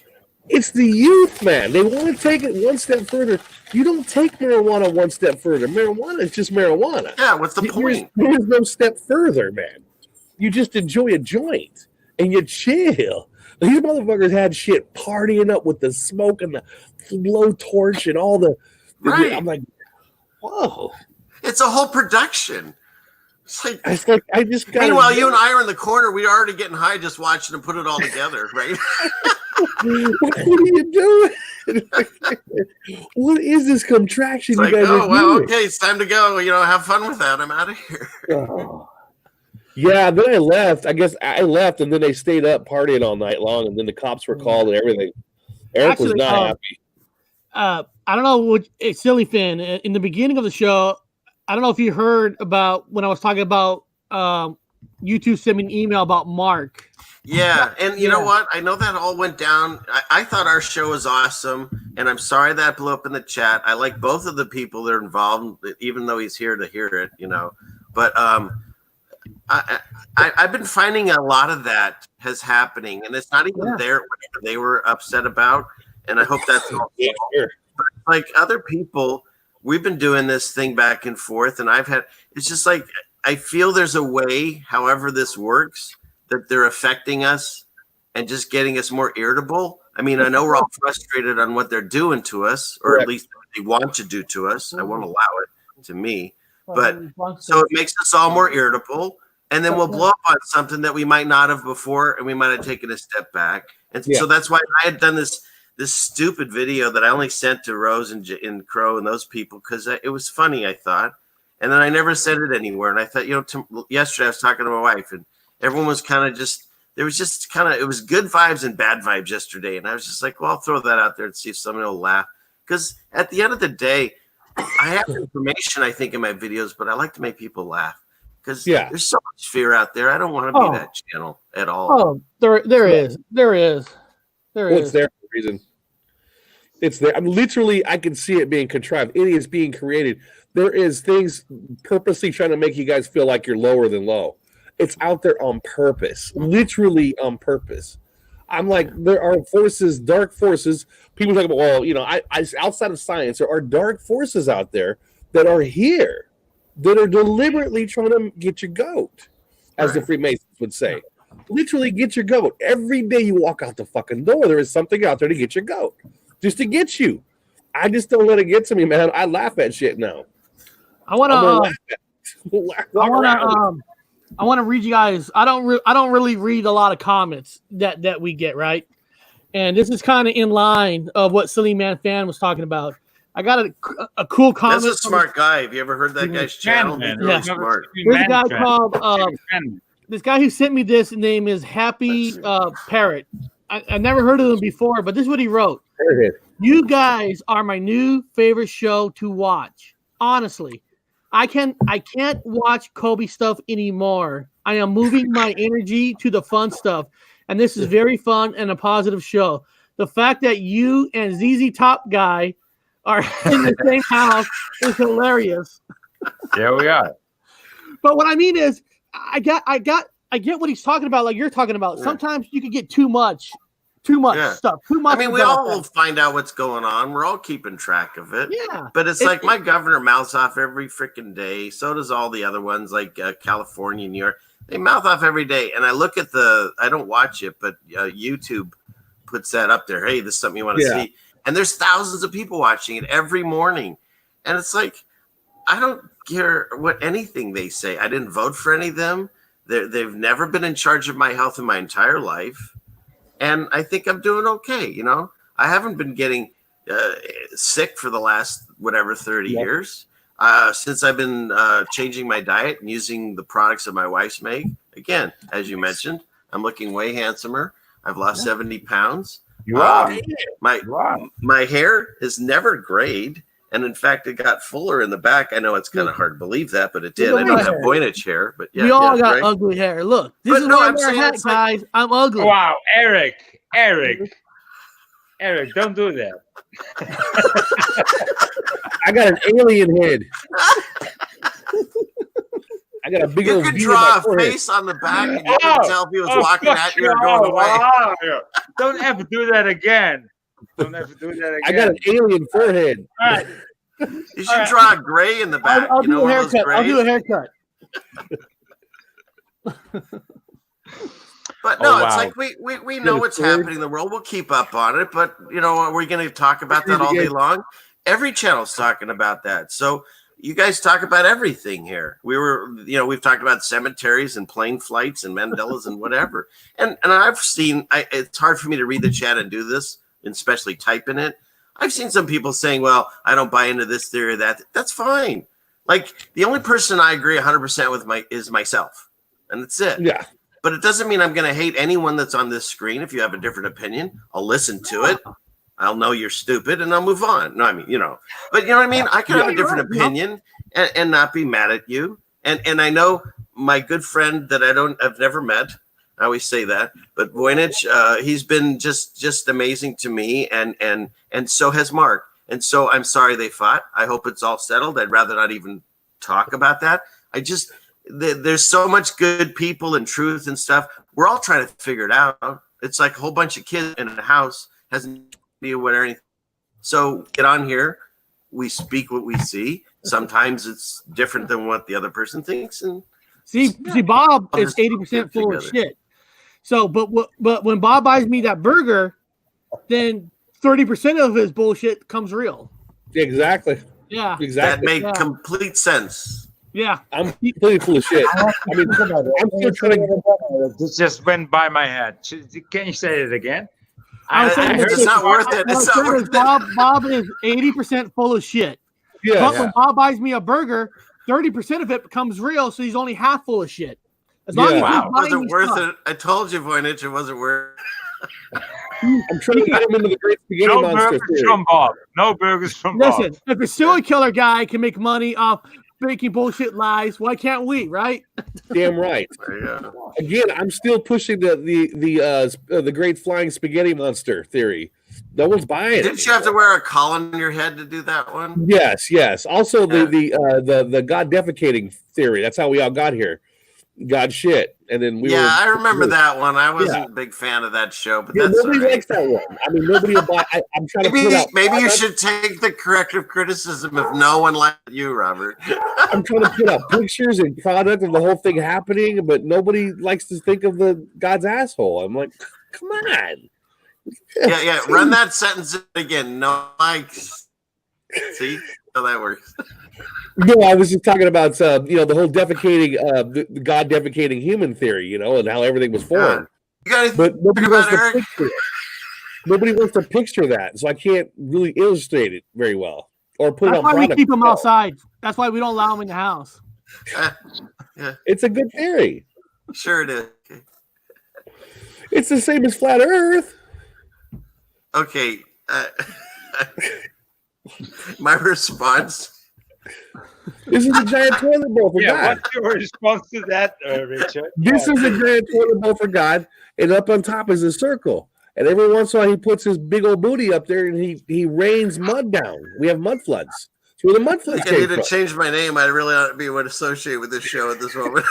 It's the youth, man. They want to take it one step further. You don't take marijuana one step further. Marijuana is just marijuana. Yeah, what's the point? There's no step further, man. You just enjoy a joint and you chill. These motherfuckers had shit partying up with the smoke and the blowtorch and all the. Right. I'm like, whoa. It's a whole production. It's like I just got. Meanwhile, you and I are in the corner. We are already getting high just watching them put it all together, right? What are you doing? What is this contraction It's like, you guys are doing? Okay, it's time to go. Have fun with that. I'm out of here. Oh. Yeah, then I left. I guess I left, and then they stayed up partying all night long, and then the cops were called and everything. Eric was not happy. I don't know what Silly Fan in the beginning of the show. I don't know if you heard about when I was talking about YouTube sent me an email about Mark. Yeah, and you know what? I know that all went down. I thought our show was awesome, and I'm sorry that blew up in the chat. I like both of the people that are involved, even though he's here to hear it, But I've been finding a lot of that has happening, and it's not even there what they were upset about, and I hope that's all. Yeah, sure. But like other people, we've been doing this thing back and forth, and it's just like I feel there's a way, however this works, that they're affecting us and just getting us more irritable. I mean, I know we're all frustrated on what they're doing to us, or at least what they want to do to us. I won't allow it to me. But so it makes us all more irritable, and then we'll blow up on something that we might not have before, and we might have taken a step back. And so that's why I had done this stupid video that I only sent to Rose and Crow and those people because it was funny, I thought. And then I never sent it anywhere. And I thought, yesterday I was talking to my wife, and everyone was kind of it was good vibes and bad vibes yesterday. And I was just like, well, I'll throw that out there and see if someone will laugh. Because at the end of the day, I have information, I think, in my videos, but I like to make people laugh. Because there's so much fear out there. I don't want to be that channel at all. Oh, there is. It's there for a reason. It's there. I can see it being contrived. Idiots being created. There is things purposely trying to make you guys feel like you're lower than low. It's out there on purpose, literally on purpose. I'm like, there are forces, dark forces. People talk about, well, I outside of science, there are dark forces out there that are here, that are deliberately trying to get your goat, as the Freemasons would say. Literally get your goat. Every day you walk out the fucking door, there is something out there to get your goat, just to get you. I just don't let it get to me, man. I laugh at shit now. I want to read you guys. I don't really read a lot of comments that we get, right? And this is kind of in line of what Silly Man Fan was talking about. I got a cool comment. That's a smart guy. Have you ever heard that guy's channel? He's really smart. There's a guy called this guy who sent me this name is Happy Parrot. I never heard of him before, but this is what he wrote. You guys are my new favorite show to watch. Honestly, I can't watch Kobe stuff anymore. I am moving my energy to the fun stuff, and this is very fun and a positive show. The fact that you and ZZ Top Guy are in the same house is hilarious. Yeah, we are. But what I mean is, I get what he's talking about. Like you're talking about. Sometimes you can get too much stuff. Too much. I mean, we all will find out what's going on. We're all keeping track of it. Yeah. But it's like my governor mouths off every freaking day. So does all the other ones, like California, New York. They mouth off every day. And I look at I don't watch it, but YouTube puts that up there. Hey, this is something you want to see. And there's thousands of people watching it every morning. And it's like, I don't care what anything they say. I didn't vote for any of them. They've never been in charge of my health in my entire life. And I think I'm doing okay. I haven't been getting sick for the last 30 years since I've been changing my diet and using the products that my wife's make. Again, as you mentioned, I'm looking way handsomer. I've lost 70 pounds. You are. My hair is never grayed. And in fact, it got fuller in the back. I know it's kind of hard to believe that, but it did. I don't have Voynich hair, but we all got ugly hair. Look, this is why I'm wearing a hat, guys. I'm ugly. Wow, Eric, don't do that. I got an alien head. I got a big old. You could draw a face on the back, and you could tell if he was walking at you or going away. Don't ever do that again. I got an alien forehead. All right. You should draw a gray in the back. I'll do a haircut. I'll do a haircut. But no, it's like we know what's happening in the world. We'll keep up on it. But are we going to talk about that all day long? Every channel's talking about that. So you guys talk about everything here. We've talked about cemeteries and plane flights and Mandelas and whatever. And I've seen. It's hard for me to read the chat and do this, and especially type in it. I've seen some people saying, well, I don't buy into this theory or that. That's fine. Like, the only person I agree 100% with is myself. And that's it. Yeah. But it doesn't mean I'm going to hate anyone that's on this screen. If you have a different opinion, I'll listen to it. I'll know you're stupid and I'll move on. No, I mean, But you know what I mean? I can have a different opinion and not be mad at you. And I know my good friend that I've never met. I always say that, but Voynich, he's been just amazing to me, and so has Mark. And so I'm sorry they fought. I hope it's all settled. I'd rather not even talk about that. There's so much good people and truth and stuff. We're all trying to figure it out. It's like a whole bunch of kids in a house hasn't idea what anything. So get on here. We speak what we see. Sometimes it's different than what the other person thinks. And see, Bob is 80% full of shit. So, but when Bob buys me that burger, then 30% of his bullshit comes real. Exactly. Yeah. Exactly. That made complete sense. Yeah. I'm completely full of shit. I mean, I'm still trying to. This just went by my head. Can you say it again? It's not worth it. It's not worth it. Bob is 80% full of shit. Yeah. But when Bob buys me a burger, 30% of it becomes real, so he's only half full of shit. As long as it wasn't worth it. I told you, Voynich, it wasn't worth it. I'm trying to get him into the Great Spaghetti No Monster burgers theory. from Bob. No burgers from Bob. Listen, if a serial killer guy can make money off making bullshit lies, why can't we? Right? Damn right. Again, I'm still pushing the Great Flying Spaghetti Monster theory. No one's buying it. Didn't you have to wear a collar on your head to do that one? Yes. Also, the God defecating theory. That's how we all got here. God shit, and then I remember that one. I wasn't a big fan of that show, but that's nobody likes that one. I mean, nobody will buy. I'm trying to put out. Maybe you should take the corrective criticism if no one liked you, Robert. I'm trying to put out pictures and product of the whole thing happening, but nobody likes to think of the God's asshole. I'm like, come on. Yeah. Run that sentence again. No likes. See how that works. No, I was just talking about the whole defecating, the God defecating human theory, and how everything was formed. But nobody wants to picture it. Nobody wants to picture that, so I can't really illustrate it very well or put it on. That's why we keep them outside. That's why we don't allow them in the house. It's a good theory. Sure it is. It's the same as flat Earth. Okay. My response. This is a giant toilet bowl for God. What's your response to that, Richard? This is a giant toilet bowl for God, and up on top is a circle. And every once in a while, he puts his big old booty up there, and he rains mud down. We have mud floods. That's where the mud floods came from. I need to change my name. I really ought to be associated with this show at this moment.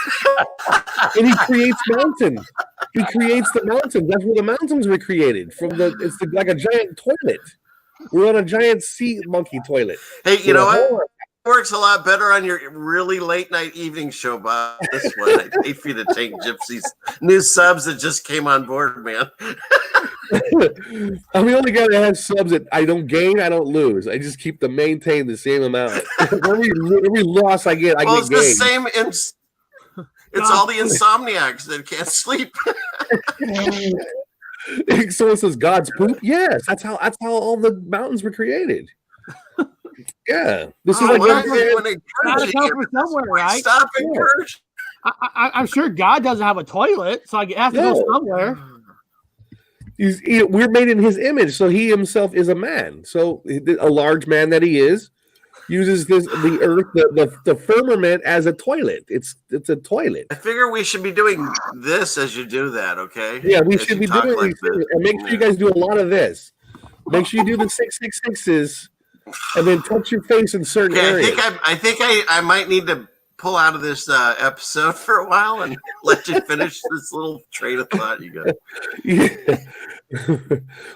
And he creates mountains. He creates the mountains. That's where the mountains were created. Like a giant toilet. We're on a giant sea monkey toilet. Hey, you know what? Works a lot better on your really late night evening show, Bob. This one, I hate for you to take Gypsy's new subs that just came on board, man. I'm the only guy that has subs that I don't gain, I don't lose. I just keep maintain the same amount. every loss I get, I get it's gained. The same. It's all the insomniacs that can't sleep. Someone says God's poop. Yes, that's how all the mountains were created. Yeah, this is like somewhere, right? Stop encouraging. I'm sure God doesn't have a toilet, so I have to go somewhere. We're made in His image, so He Himself is a man. So a large man that He is uses the earth, the firmament as a toilet. It's a toilet. I figure we should be doing this as you do that. Okay. Yeah, we should be doing these things. And make sure you guys do a lot of this. Make sure you do the 666s. And then touch your face in certain areas. I think I might need to pull out of this episode for a while and let you finish this little train of thought you got. Yeah.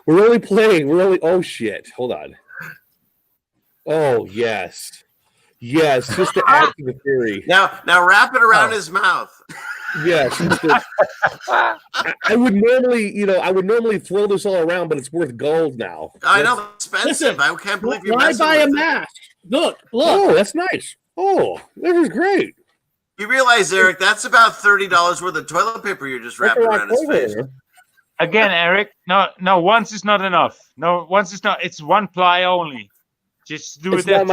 We're only playing. Oh shit! Hold on. Oh yes, just to add to the theory. Now wrap it around his mouth. Yes. I would normally throw this all around, but it's worth gold now. I know, it's expensive. Listen, I can't believe you're messing with it. Why buy a mask? Look. Oh, that's nice. Oh, this is great. You realize, Eric, that's about $30 worth of toilet paper you just wrapped around his face. Again, Eric, no, once is not enough. No, once is not. It's one ply only. Just do it. Just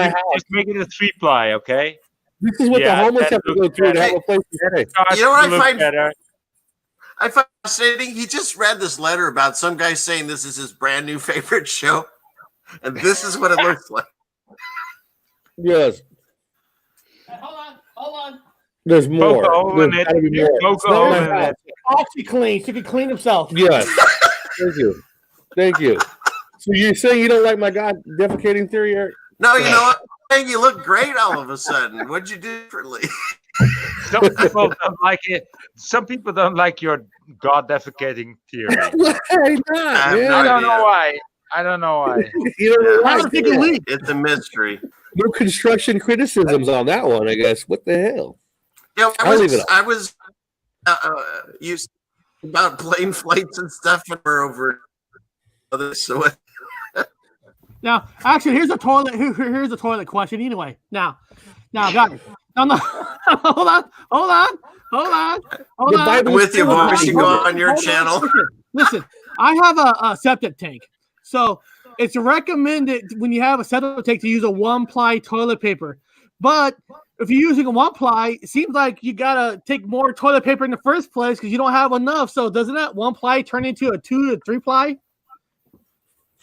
make it a 3-ply, okay? This is what the homeless have to go through to have a place to stay. You know what I find fascinating? He just read this letter about some guy saying this is his brand new favorite show, and this is what it looks like. Yes. Hold on. There's more. There's gotta be more. OxyClean, so he can clean himself. Yes. Thank you. So you're saying you don't like my God defecating theory, Eric? No, you know what? You look great all of a sudden. What'd you do differently? Some people don't like it. Some people don't like your God defecating theory. Why not? I don't know why. You don't know It's a mystery. No construction criticisms on that one, I guess. What the hell? Yeah, I was used about plane flights and stuff when we're over others. So now, actually, here's a toilet. Here's a toilet question. Anyway, now, guys, no. Hold on. I'm with you, Bob. We should go on your channel. Listen, I have a septic tank, so it's recommended when you have a septic tank to use a 1-ply toilet paper. But if you're using a 1-ply, it seems like you gotta take more toilet paper in the first place because you don't have enough. So doesn't that 1-ply turn into a 2 to 3-ply?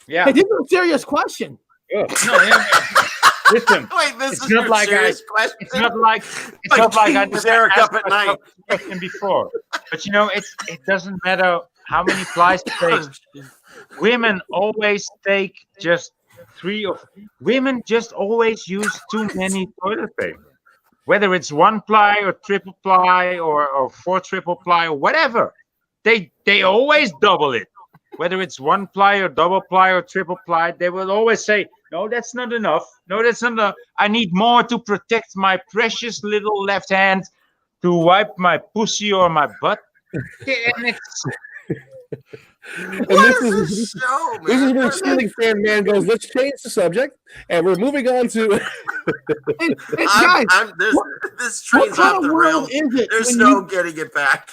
Yeah. Hey, this is a serious question. No, yeah. Listen, Wait, this it's is not your like serious question. it's not like I keeps never Eric asked up at myself night. this question before. But it doesn't matter how many plies it takes. Women always take just 3 or women just always use too many toilet paper. Whether it's 1 ply or triple ply or 4 triple ply or whatever. They always double it. Whether it's 1 ply or double ply or triple ply, they will always say, no, that's not enough. No, that's not enough. I need more to protect my precious little left hand to wipe my pussy or my butt. And it's What is this show, This is man? where Ceiling Fan Man goes, let's change the subject. And we're moving on to. Guys, This train's kind off of the world rails. is it There's when no you- getting it back.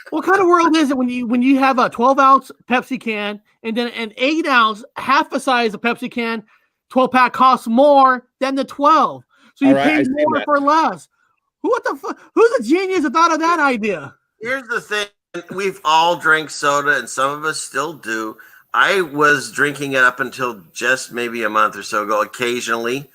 what kind of world is it when you have a 12-ounce Pepsi can and then an 8-ounce, half the size of Pepsi can, 12-pack costs more than the 12, so you All right, I pay see more that. for less. What the fuck? Who's a genius that thought of that idea? Here's the thing. We've all drank soda, and some of us still do. I was drinking it up until just maybe a month or so ago, occasionally.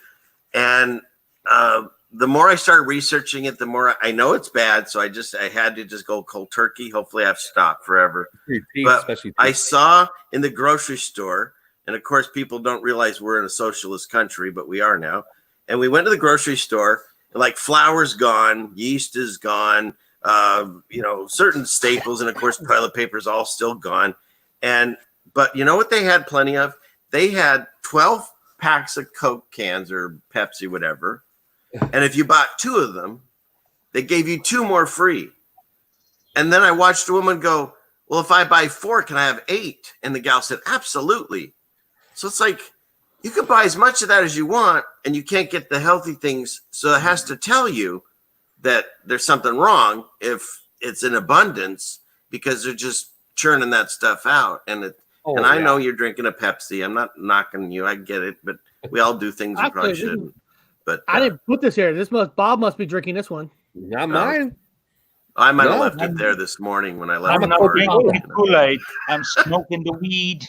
And the more I started researching it, the more I know it's bad. So I had to just go cold turkey. Hopefully I've stopped forever. But I saw in the grocery store, and of course people don't realize we're in a socialist country, but we are now. And we went to the grocery store, like flour's gone, yeast is gone, certain staples, and of course toilet paper is all still gone. But you know what they had plenty of? They had 12 packs of Coke cans or Pepsi, whatever. And if you bought 2 of them, they gave you 2 more free. And then I watched a woman go, well, if I buy 4, can I have 8? And the gal said, absolutely. So it's like, you can buy as much of that as you want, and you can't get the healthy things. So it has to tell you that there's something wrong if it's in abundance, because they're just churning that stuff out. And I know you're drinking a Pepsi. I'm not knocking you. I get it, but we all do things we probably shouldn't. But I didn't put this here. Bob must be drinking this one. Not mine. I might have left it there this morning when I left. I'm not drinking the Kool-Aid. I'm smoking the weed.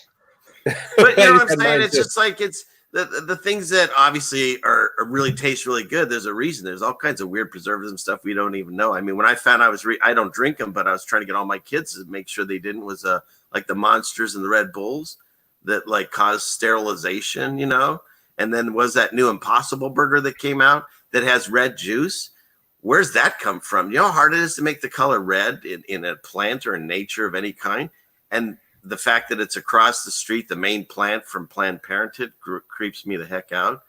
But you know what I'm saying? It's just like it's the things that obviously are really taste really good. There's a reason. There's all kinds of weird preservatives and stuff we don't even know. I mean, when I found I don't drink them, but I was trying to get all my kids to make sure they didn't, was like the Monsters and the Red Bulls that like caused sterilization, And then was that new Impossible Burger that came out that has red juice? Where's that come from? You know how hard it is to make the color red in a plant or in nature of any kind? And the fact that it's across the street, the main plant from Planned Parenthood, creeps me the heck out.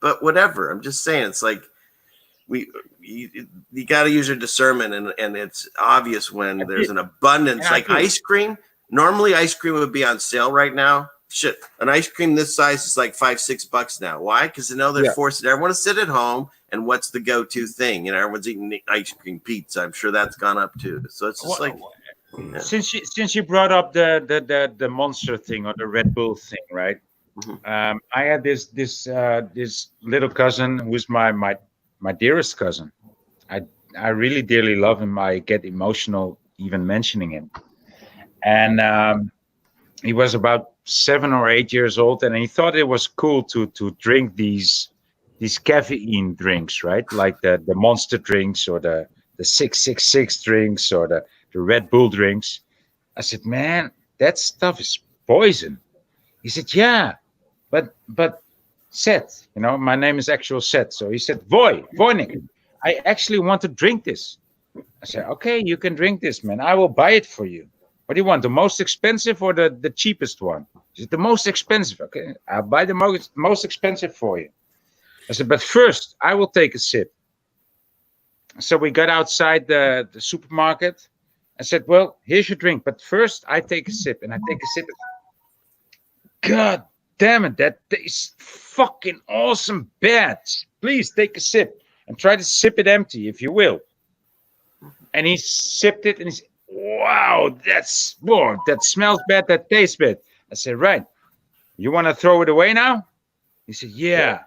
But whatever. I'm just saying, it's like you got to use your discernment, and it's obvious when there's an abundance. Like ice cream. Normally, ice cream would be on sale right now. Shit, an ice cream this size is like $5-6 now. Why? Because they're forcing everyone to sit at home. And what's the go-to thing? Everyone's eating ice cream pizza. I'm sure that's gone up too. So it's just Since you brought up the Monster thing or the Red Bull thing, right? Mm-hmm. I had this little cousin who's my dearest cousin. I really dearly love him. I get emotional even mentioning him. And he was about 7 or 8 years old, and he thought it was cool to drink these caffeine drinks, right? Like the Monster drinks or the 666 drinks or the Red Bull drinks. I said, man, that stuff is poison. He said, yeah, but Seth, my name is actual Seth. So he said, Voynik, I actually want to drink this. I said, okay, you can drink this, man. I will buy it for you. What do you want, the most expensive or the cheapest one? He said, the most expensive. Okay, I'll buy the most expensive for you. I said, but first, I will take a sip. So we got outside the supermarket. I said, well, here's your drink. But first, I take a sip. And I take a sip. God damn it, that tastes fucking awesome bad. Please take a sip. And try to sip it empty, if you will. And he sipped it, and he said, wow, that smells bad, that tastes bad. I said, right. You want to throw it away now? He said, yeah.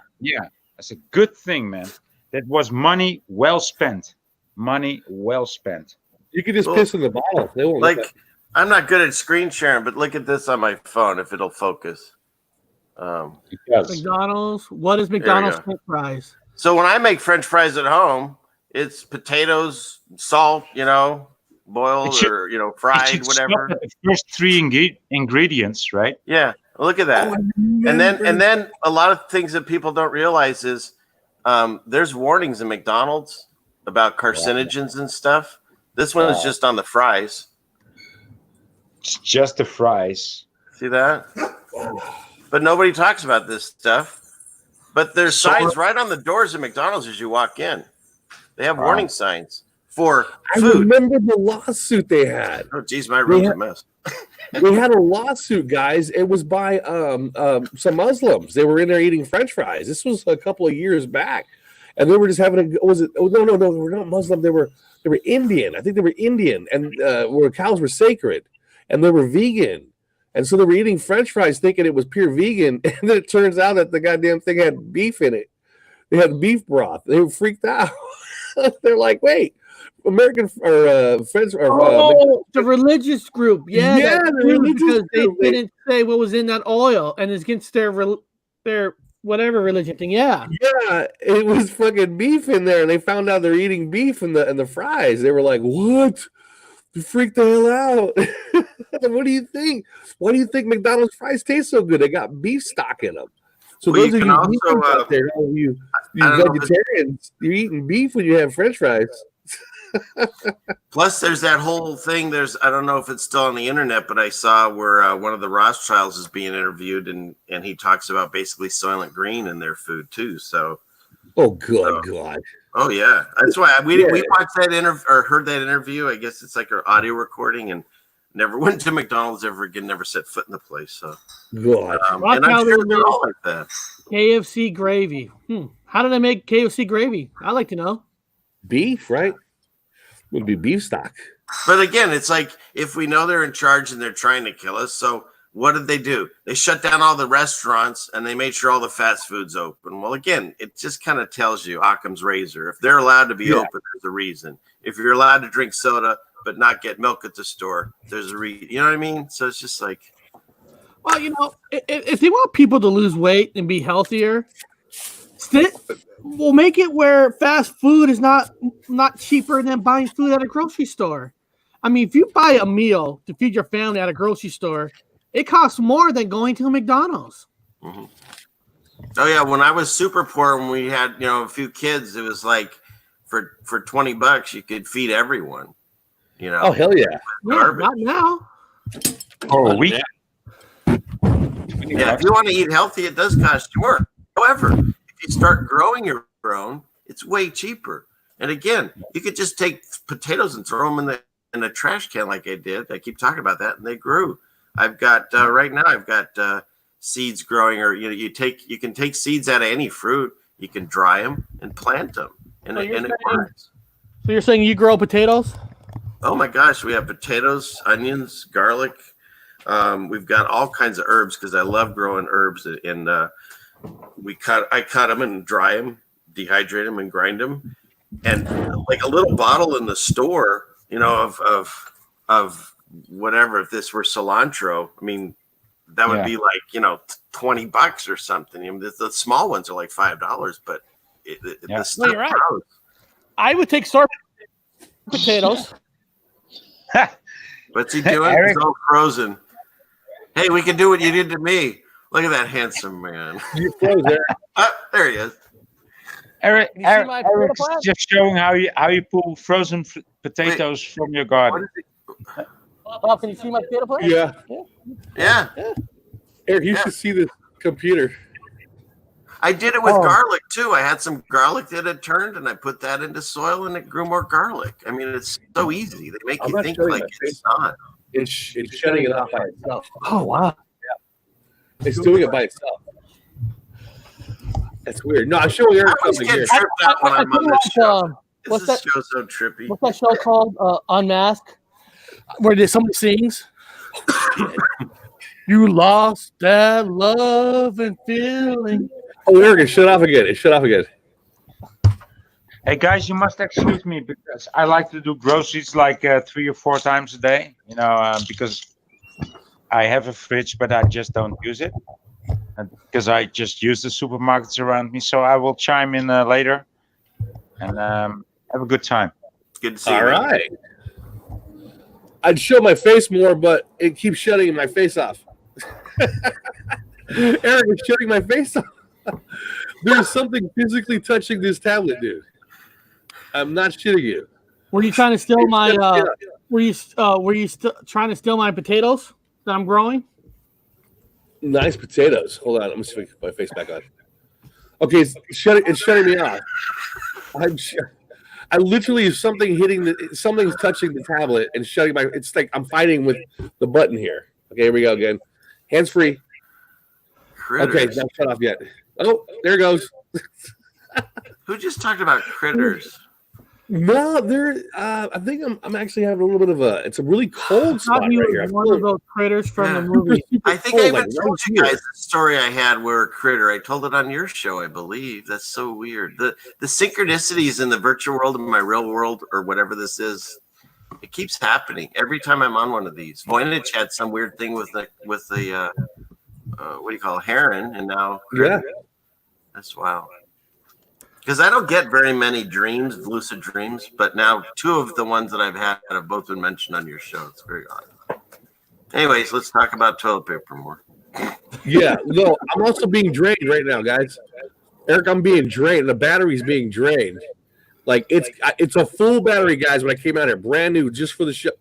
I said, good thing, man. That was money well spent. Money well spent. You could just piss in the bottle. They won't I'm not good at screen sharing, but look at this on my phone if it'll focus. McDonald's. What is McDonald's French fries? So when I make French fries at home, it's potatoes, salt, boiled or fried, whatever. The first three ingredients, right? Yeah, look at that. And then a lot of things that people don't realize is there's warnings in McDonald's about carcinogens and stuff. This one is just on the fries. It's just the fries. See that? But nobody talks about this stuff. But there's signs right on the doors of McDonald's as you walk in. They have warning signs for food. I remember the lawsuit they had. Oh, geez, my room's a mess. They had a lawsuit, guys. It was by some Muslims. They were in there eating French fries. This was a couple of years back, and they were just having no, they were not Muslim. They were Indian. I think they were Indian, and where cows were sacred, and they were vegan, and so they were eating French fries, thinking it was pure vegan, and then it turns out that the goddamn thing had beef in it. They had beef broth. They were freaked out. They're like, wait. American or French or the religious group, because they didn't say what was in that oil, and it's against their whatever religion thing. Yeah, it was fucking beef in there, and they found out they're eating beef in the fries. They were like, "What? You freaked the hell out!" What do you think? Why do you think McDonald's fries taste so good? They got beef stock in them. So those of you out there, you vegetarians, you're eating beef when you have French fries. Plus, there's that whole thing. I don't know if it's still on the internet, but I saw where one of the Rothschilds is being interviewed, and he talks about basically Soylent Green in their food too. So, God. Oh yeah, that's why we watched that or heard that interview. I guess it's like our audio recording, and never went to McDonald's ever again. Never set foot in the place. So, God. And I'm sure they're all like that. KFC gravy. How do they make KFC gravy? I'd like to know. Beef, right? Would be beef stock. But again, it's like if we know they're in charge and they're trying to kill us, so what did they do? They shut down all the restaurants and they made sure all the fast food's open. Well, again, it just kind of tells you Occam's razor. If they're allowed to be open, there's a reason. If you're allowed to drink soda but not get milk at the store, there's a reason. You know what I mean? So it's just like, well, if they want people to lose weight and be healthier, we'll make it where fast food is not cheaper than buying food at a grocery store. I mean, if you buy a meal to feed your family at a grocery store, it costs more than going to a McDonald's. Mm-hmm. Oh yeah, when I was super poor, when we had a few kids, it was like for $20 you could feed everyone. Oh hell yeah! Not now. Oh, we. Yeah, if you want to eat healthy, it does cost you more. However, if you start growing your own, it's way cheaper. And again, you could just take potatoes and throw them in a trash can like I did. I keep talking about that, and they grew. I've got right now. I've got seeds growing, or you can take seeds out of any fruit. You can dry them and plant them, and it works. So you're saying you grow potatoes? Oh my gosh, we have potatoes, onions, garlic. We've got all kinds of herbs because I love growing herbs, and I cut them and dry them, dehydrate them, and grind them. And like a little bottle in the store, of whatever. If this were cilantro, I mean, that would be like $20 or something. I mean, the small ones are like $5, but the stuff you're right. I would take store potatoes. What's he doing? He's all frozen. Hey, we can do what you did to me. Look at that handsome man. You froze there. There he is. Eric's just showing how you pull frozen potatoes from your garden. Bob, can you see my potato plant? Yeah. Eric, you should see this computer. I did it with garlic too. I had some garlic that had turned, and I put that into soil, and it grew more garlic. I mean, it's so easy. They make you think like it's not. It's shutting it off by itself. Oh wow! Yeah, it's doing it by itself. That's weird. No, I'm showing Eric something here. Tripped out when I'm on this show. This show's so trippy. What's that show called? Unmasked, where somebody sings. You lost that love and feeling. Oh, Eric, it shut off again. Hey guys, you must excuse me because I like to do groceries like 3 or 4 times a day. Because I have a fridge, but I just don't use it. because I just use the supermarkets around me. So I will chime in later and have a good time. Good to see you. All man. right. I'd show my face more, but it keeps shutting my face off. Eric is shutting my face off. There's something physically touching this tablet, dude. I'm not shitting you. Were you trying to steal my? Were you trying to steal my potatoes that I'm growing? Nice potatoes. Hold on, let me see if I can put my face back on. Okay, it's shutting me off. I literally something's touching the tablet and shutting my. It's like I'm fighting with the button here. Okay, here we go again. Hands free. Critters. Okay, not shut off yet. Oh, there it goes. Who just talked about critters? No, I think I'm actually having a little bit of a. It's a really cold spot right here. One of those critters from the movie. I think I even told you guys the story I had where a critter. I told it on your show, I believe. That's so weird. The synchronicities in the virtual world and my real world, or whatever this is, it keeps happening every time I'm on one of these. Voynich had some weird thing with the what do you call it, heron, and now critter. Yeah, that's wow. Because I don't get very many dreams, lucid dreams, but now 2 of the ones that I've had have both been mentioned on your show. It's very odd. Anyways, let's talk about toilet paper more. yeah. No, I'm also being drained right now, guys. Eric, I'm being drained. The battery's being drained. Like it's a full battery, guys. When I came out here, brand new, just for the show.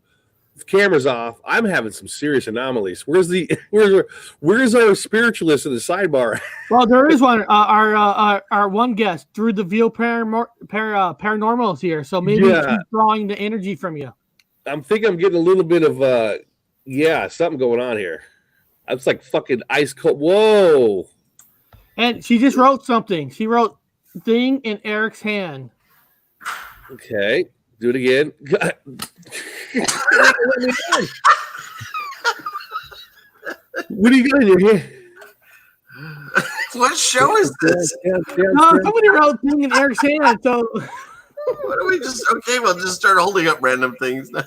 Cameras off. I'm having some serious anomalies. Where's our spiritualist in the sidebar? Well, there is one. Our one guest, Through the Veil Paranormal, is here. So maybe he's drawing the energy from you. I'm thinking I'm getting a little bit of something going on here. It's like fucking ice cold. Whoa! And she just wrote something. She wrote "thing in Eric's hand." Okay, do it again. What do you got in your hand? What show is this? No, somebody wrote "thing in Eric's hand." So what do we just? Okay, we'll just start holding up random things now.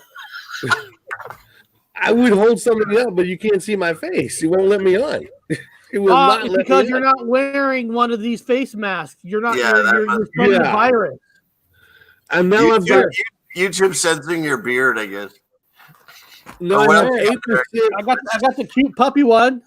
I would hold something up, but you can't see my face. You won't let me on. It will not let because me you're on. not wearing one of these face masks. You're not. Yeah, you're spreading the virus. And now I've got YouTube censoring your beard, I guess. no. Oh, well, 8%. I got the cute puppy one.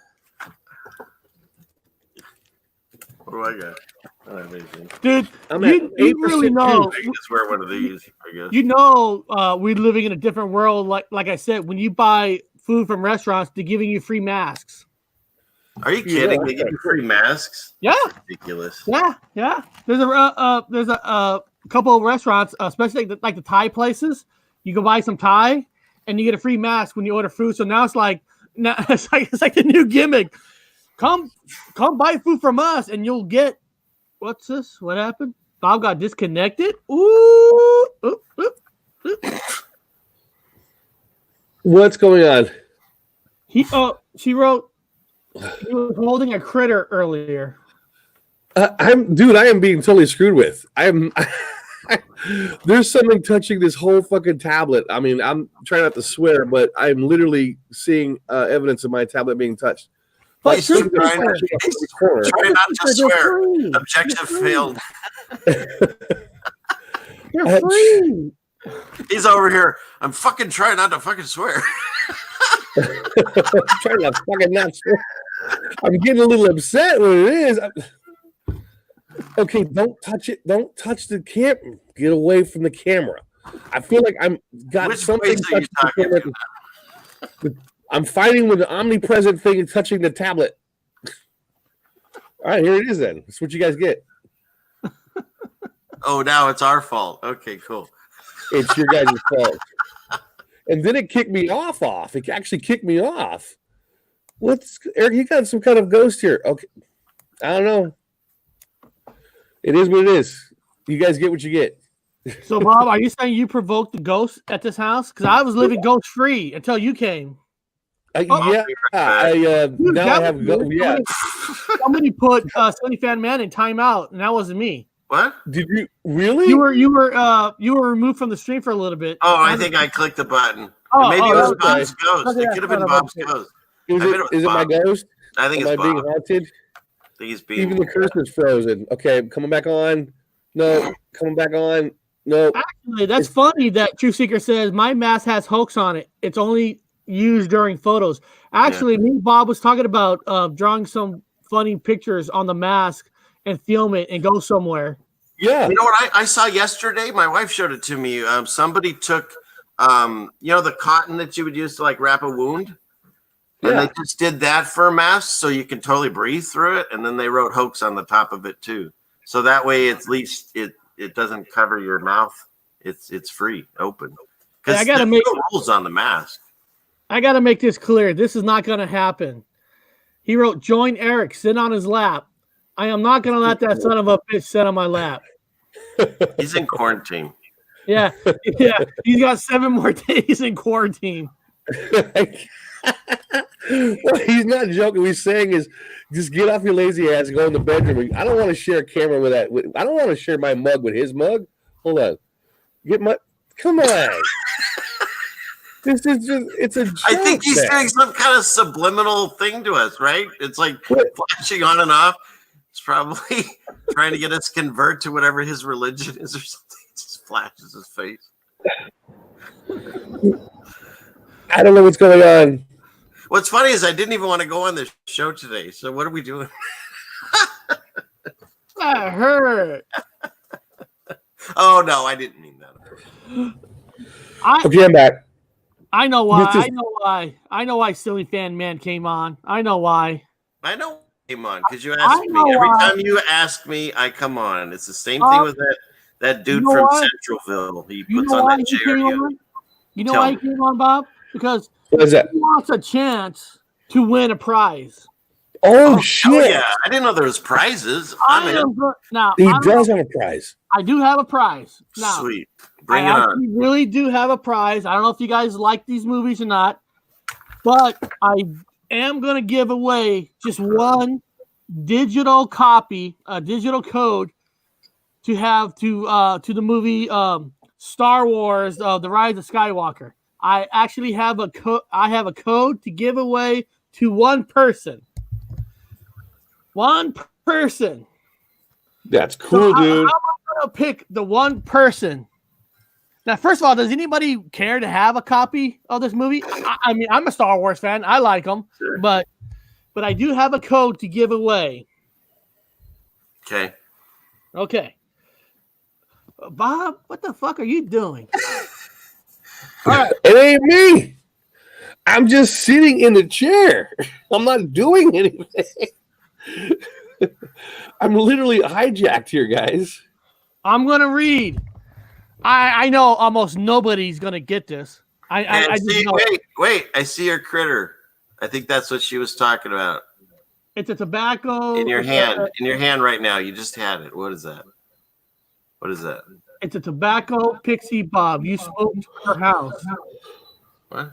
What do I got? I don't have anything. Dude, I'm at you 8% really know. I can just wear one of these, I guess. You know, we're living in a different world. Like I said, when you buy food from restaurants, they're giving you free masks. Are you kidding? They give you free masks? Yeah, Ridiculous. yeah. There's a couple of restaurants, especially like the Thai places. You can buy some Thai, and you get a free mask when you order food. So now it's like the new gimmick. Come buy food from us, and you'll get. What's this? What happened? Bob got disconnected. Ooh. What's going on? She wrote. He was holding a critter earlier. I am being totally screwed with. There's something touching this whole fucking tablet. I mean, I'm trying not to swear, but I'm literally seeing evidence of my tablet being touched. Please try not to swear. Objective failed. You're free. He's over here. I'm fucking trying not to fucking swear. I'm trying to fucking not swear. I'm getting a little upset when it is. Okay, don't touch it. Don't touch the camera. Get away from the camera. I feel like I'm got Which something. place are you talking about? I'm fighting with the omnipresent thing and touching the tablet. All right, here it is then. That's what you guys get. Oh, now it's our fault. Okay, cool. It's your guys' fault. And then it kicked me off. It actually kicked me off. Eric, you got some kind of ghost here. Okay. I don't know. It is what it is. You guys get what you get. So, Bob, are you saying you provoked the ghost at this house? Because I was living ghost free until you came. Now I have yeah. Somebody put Sunny Fan Man in timeout, and that wasn't me. What? Did you really? You were removed from the stream for a little bit. Oh, I think I clicked the button. Oh, Maybe it was okay. Bob's ghost. Okay, it could have been Bob's ghost. Is it my ghost? I think Am it's I being Bob. haunted? He's being Even the cursor's frozen. Okay, coming back on. No, coming back on. No. Actually, that's funny that Truth Seeker says my mask has hoax on it. It's only used during photos. Actually, me and Bob was talking about drawing some funny pictures on the mask and film it and go somewhere. Yeah. You know what I saw yesterday? My wife showed it to me. Somebody took, the cotton that you would use to like wrap a wound. And they just did that for a mask so you can totally breathe through it. And then they wrote hoax on the top of it too. So that way at least it doesn't cover your mouth. It's free, open. Because I gotta make rules on the mask. I gotta make this clear. This is not gonna happen. He wrote, join Eric, sit on his lap. I am not gonna let that son of a bitch sit on my lap. He's in quarantine. Yeah. He's got 7 more days in quarantine. What he's not joking. What he's saying is, just get off your lazy ass and go in the bedroom. I don't want to share a camera with that. I don't want to share my mug with his mug. Hold on. Come on. This is just—it's a joke. I think he's doing some kind of subliminal thing to us, right? It's like flashing on and off. It's probably trying to get us to convert to whatever his religion is or something. It just flashes his face. I don't know what's going on. What's funny is I didn't even want to go on this show today. So what are we doing? I heard. Oh no, I didn't mean that. Okay, I'm back. I know why. I know why Silly Fan Man came on. I know why. I know came on because you asked me. Every time you ask me, I come on. It's the same thing with that dude from Centralville. He puts on that JRU. You know why he came on, Bob? Because what is that? He wants a chance to win a prize. Oh shit! Oh, yeah, I didn't know there was prizes. Now he does have a prize. I do have a prize. Now, sweet. Bring it on. I really do have a prize. I don't know if you guys like these movies or not, but I am going to give away just one digital copy, a digital code to have to the movie Star Wars: The Rise of Skywalker. I actually have a code to give away to one person. One person. That's cool, dude. I'm gonna pick the one person. Now, first of all, does anybody care to have a copy of this movie? I mean, I'm a Star Wars fan. I like them, sure. but I do have a code to give away. Okay. Bob, what the fuck are you doing? All right. It ain't me. I'm just sitting in the chair. I'm not doing anything. I'm literally hijacked here, guys. I'm going to read. I know almost nobody's going to get this. I see, wait. I see your critter. I think that's what she was talking about. It's a tobacco. In your hand. In your hand right now. You just had it. What is that? What is that? It's a tobacco pixie, Bob. You smoked her house. What?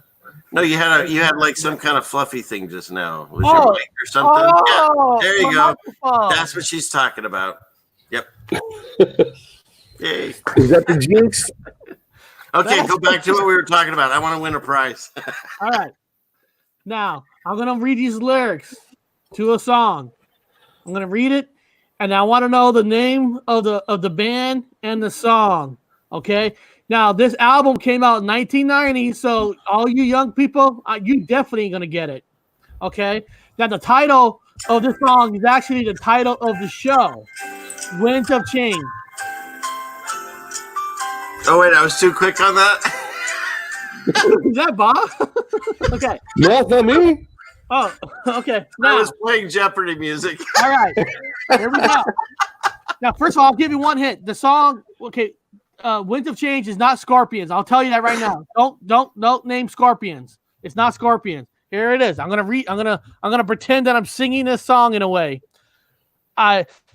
No, you had like some kind of fluffy thing just now. Was your mic or something? Yeah, there you go. That's what she's talking about. Yep. Yay. Is that the jinx? Okay, go back to what we were talking about. I want to win a prize. All right. Now, I'm going to read these lyrics to a song. I'm going to read it, and I want to know the name of the band and the song. Okay? Now, this album came out in 1990, so all you young people, you definitely going to get it. Okay? Now, the title of this song is actually the title of the show, Winds of Change. Oh, wait, I was too quick on that? Is that Bob? Okay. No, it's not me. Oh, okay. Now, I was playing Jeopardy music. All right. Here we go. Now, first of all, I'll give you one hint. The song, okay, Winds of Change is not Scorpions. I'll tell you that right now. Don't name Scorpions. It's not Scorpions. Here it is. I'm gonna pretend that I'm singing this song in a way.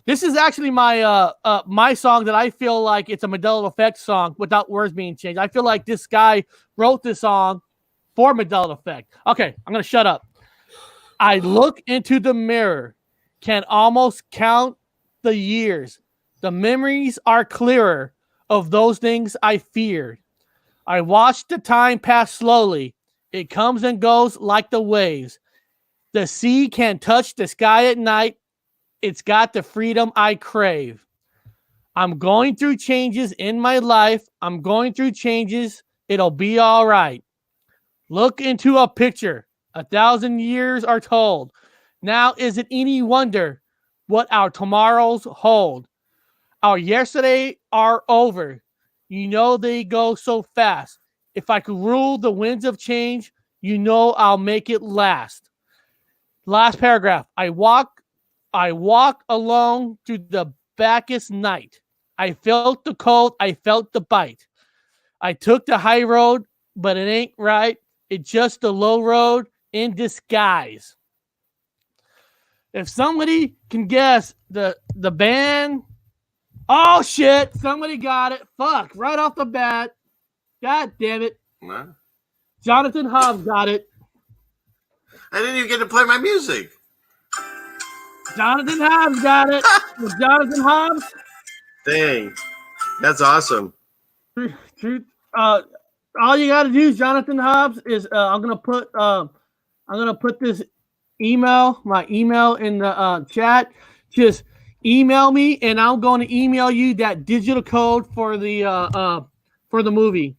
This is actually my my song that I feel like it's a Mandela Effect song without words being changed. I feel like this guy wrote this song for Mandela Effect. Okay, I'm gonna shut up. I look into the mirror, can almost count the years. The memories are clearer of those things I feared. I watch the time pass slowly. It comes and goes like the waves. The sea can touch the sky at night. It's got the freedom I crave. I'm going through changes in my life. I'm going through changes. It'll be all right. Look into a picture. 1,000 years are told. Now is it any wonder what our tomorrows hold? Our yesterday are over. You know they go so fast. If I could rule the winds of change, you know I'll make it last. Last paragraph. I walk alone through the blackest night. I felt the cold. I felt the bite. I took the high road, but it ain't right. It's just the low road in disguise. If somebody can guess the band, oh shit, somebody got it. Fuck, right off the bat. God damn it. No. Jonathan Hobbs got it. I didn't even get to play my music. Jonathan Hobbs got it. Jonathan Hobbs. Dang. That's awesome. All you got to do, Jonathan Hobbs, is I'm gonna put this my email in the chat. Just email me, and I'm going to email you that digital code for the movie.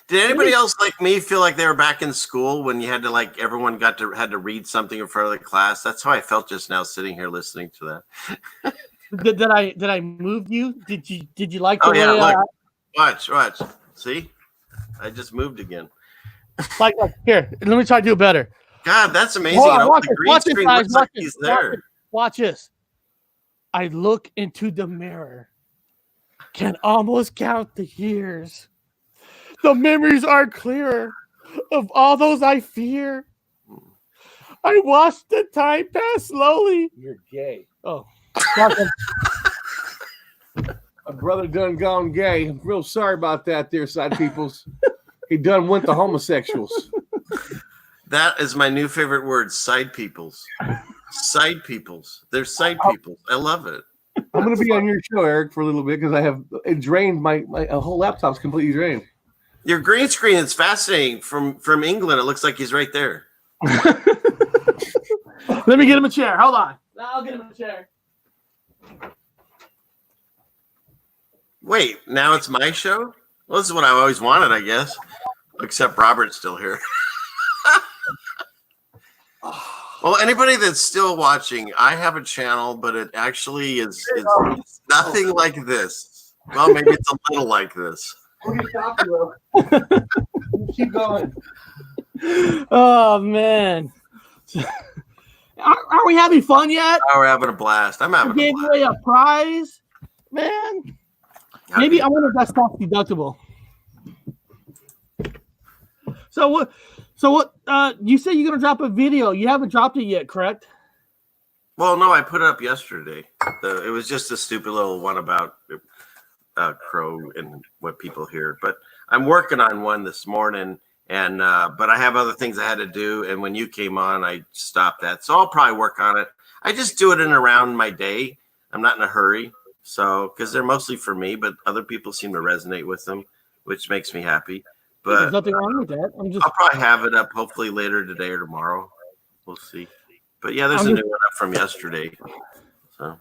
Did anybody else like me feel like they were back in school when you had to like everyone had to read something in front of the class? That's how I felt just now sitting here listening to that. Did I move you? Did you like the way? Look. Watch. See, I just moved again. Like here, let me try to do it better. God, that's amazing. Watch The green screen looks like he's there. Watch this. I look into the mirror. Can almost count the years. The memories are clearer of all those I fear. I watch the time pass slowly. You're gay. Oh. My brother done gone gay. I'm real sorry about that there, side peoples. He done went to homosexuals. That is my new favorite word, side peoples. Side peoples. They're side peoples. I love it. I'm going to be on your show, Eric, for a little bit because it drained my whole laptop's completely drained. Your green screen is fascinating. From England, it looks like he's right there. Let me get him a chair. Hold on. I'll get him a chair. Wait, now it's my show? Well, this is what I've always wanted, I guess. Except Robert's still here. Well, anybody that's still watching, I have a channel, but it actually is nothing like this. Well, maybe it's a little like this. Keep going. Oh, man. Are we having fun yet? Oh, we're having a blast. I'm having a Gave blast. away a prize, man. Maybe I wonder if that's tax deductible. So what? You said you're gonna drop a video. You haven't dropped it yet, correct? Well, no, I put it up yesterday. It was just a stupid little one about Crow and what people hear. But I'm working on one this morning, and but I have other things I had to do. And when you came on, I stopped that. So I'll probably work on it. I just do it in around my day. I'm not in a hurry. So, because they're mostly for me, but other people seem to resonate with them, which makes me happy. But there's nothing wrong with that. I'll probably have it up hopefully later today or tomorrow. We'll see. But yeah, there's a new one up from yesterday. So,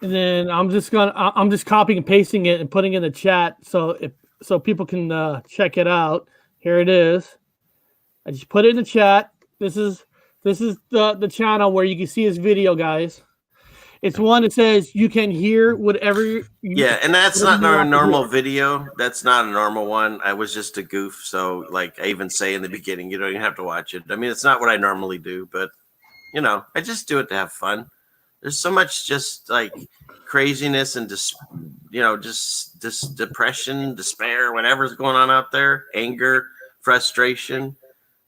and then I'm just copying and pasting it and putting it in the chat so people can check it out. Here it is. I just put it in the chat. This is the channel where you can see his video, guys. It's one that says you can hear whatever. Yeah, and that's not a normal video. That's not a normal one. I was just a goof. So, like I even say in the beginning, you don't even have to watch it. I mean, it's not what I normally do, but I just do it to have fun. There's so much just like craziness and just depression, despair, whatever's going on out there, anger, frustration.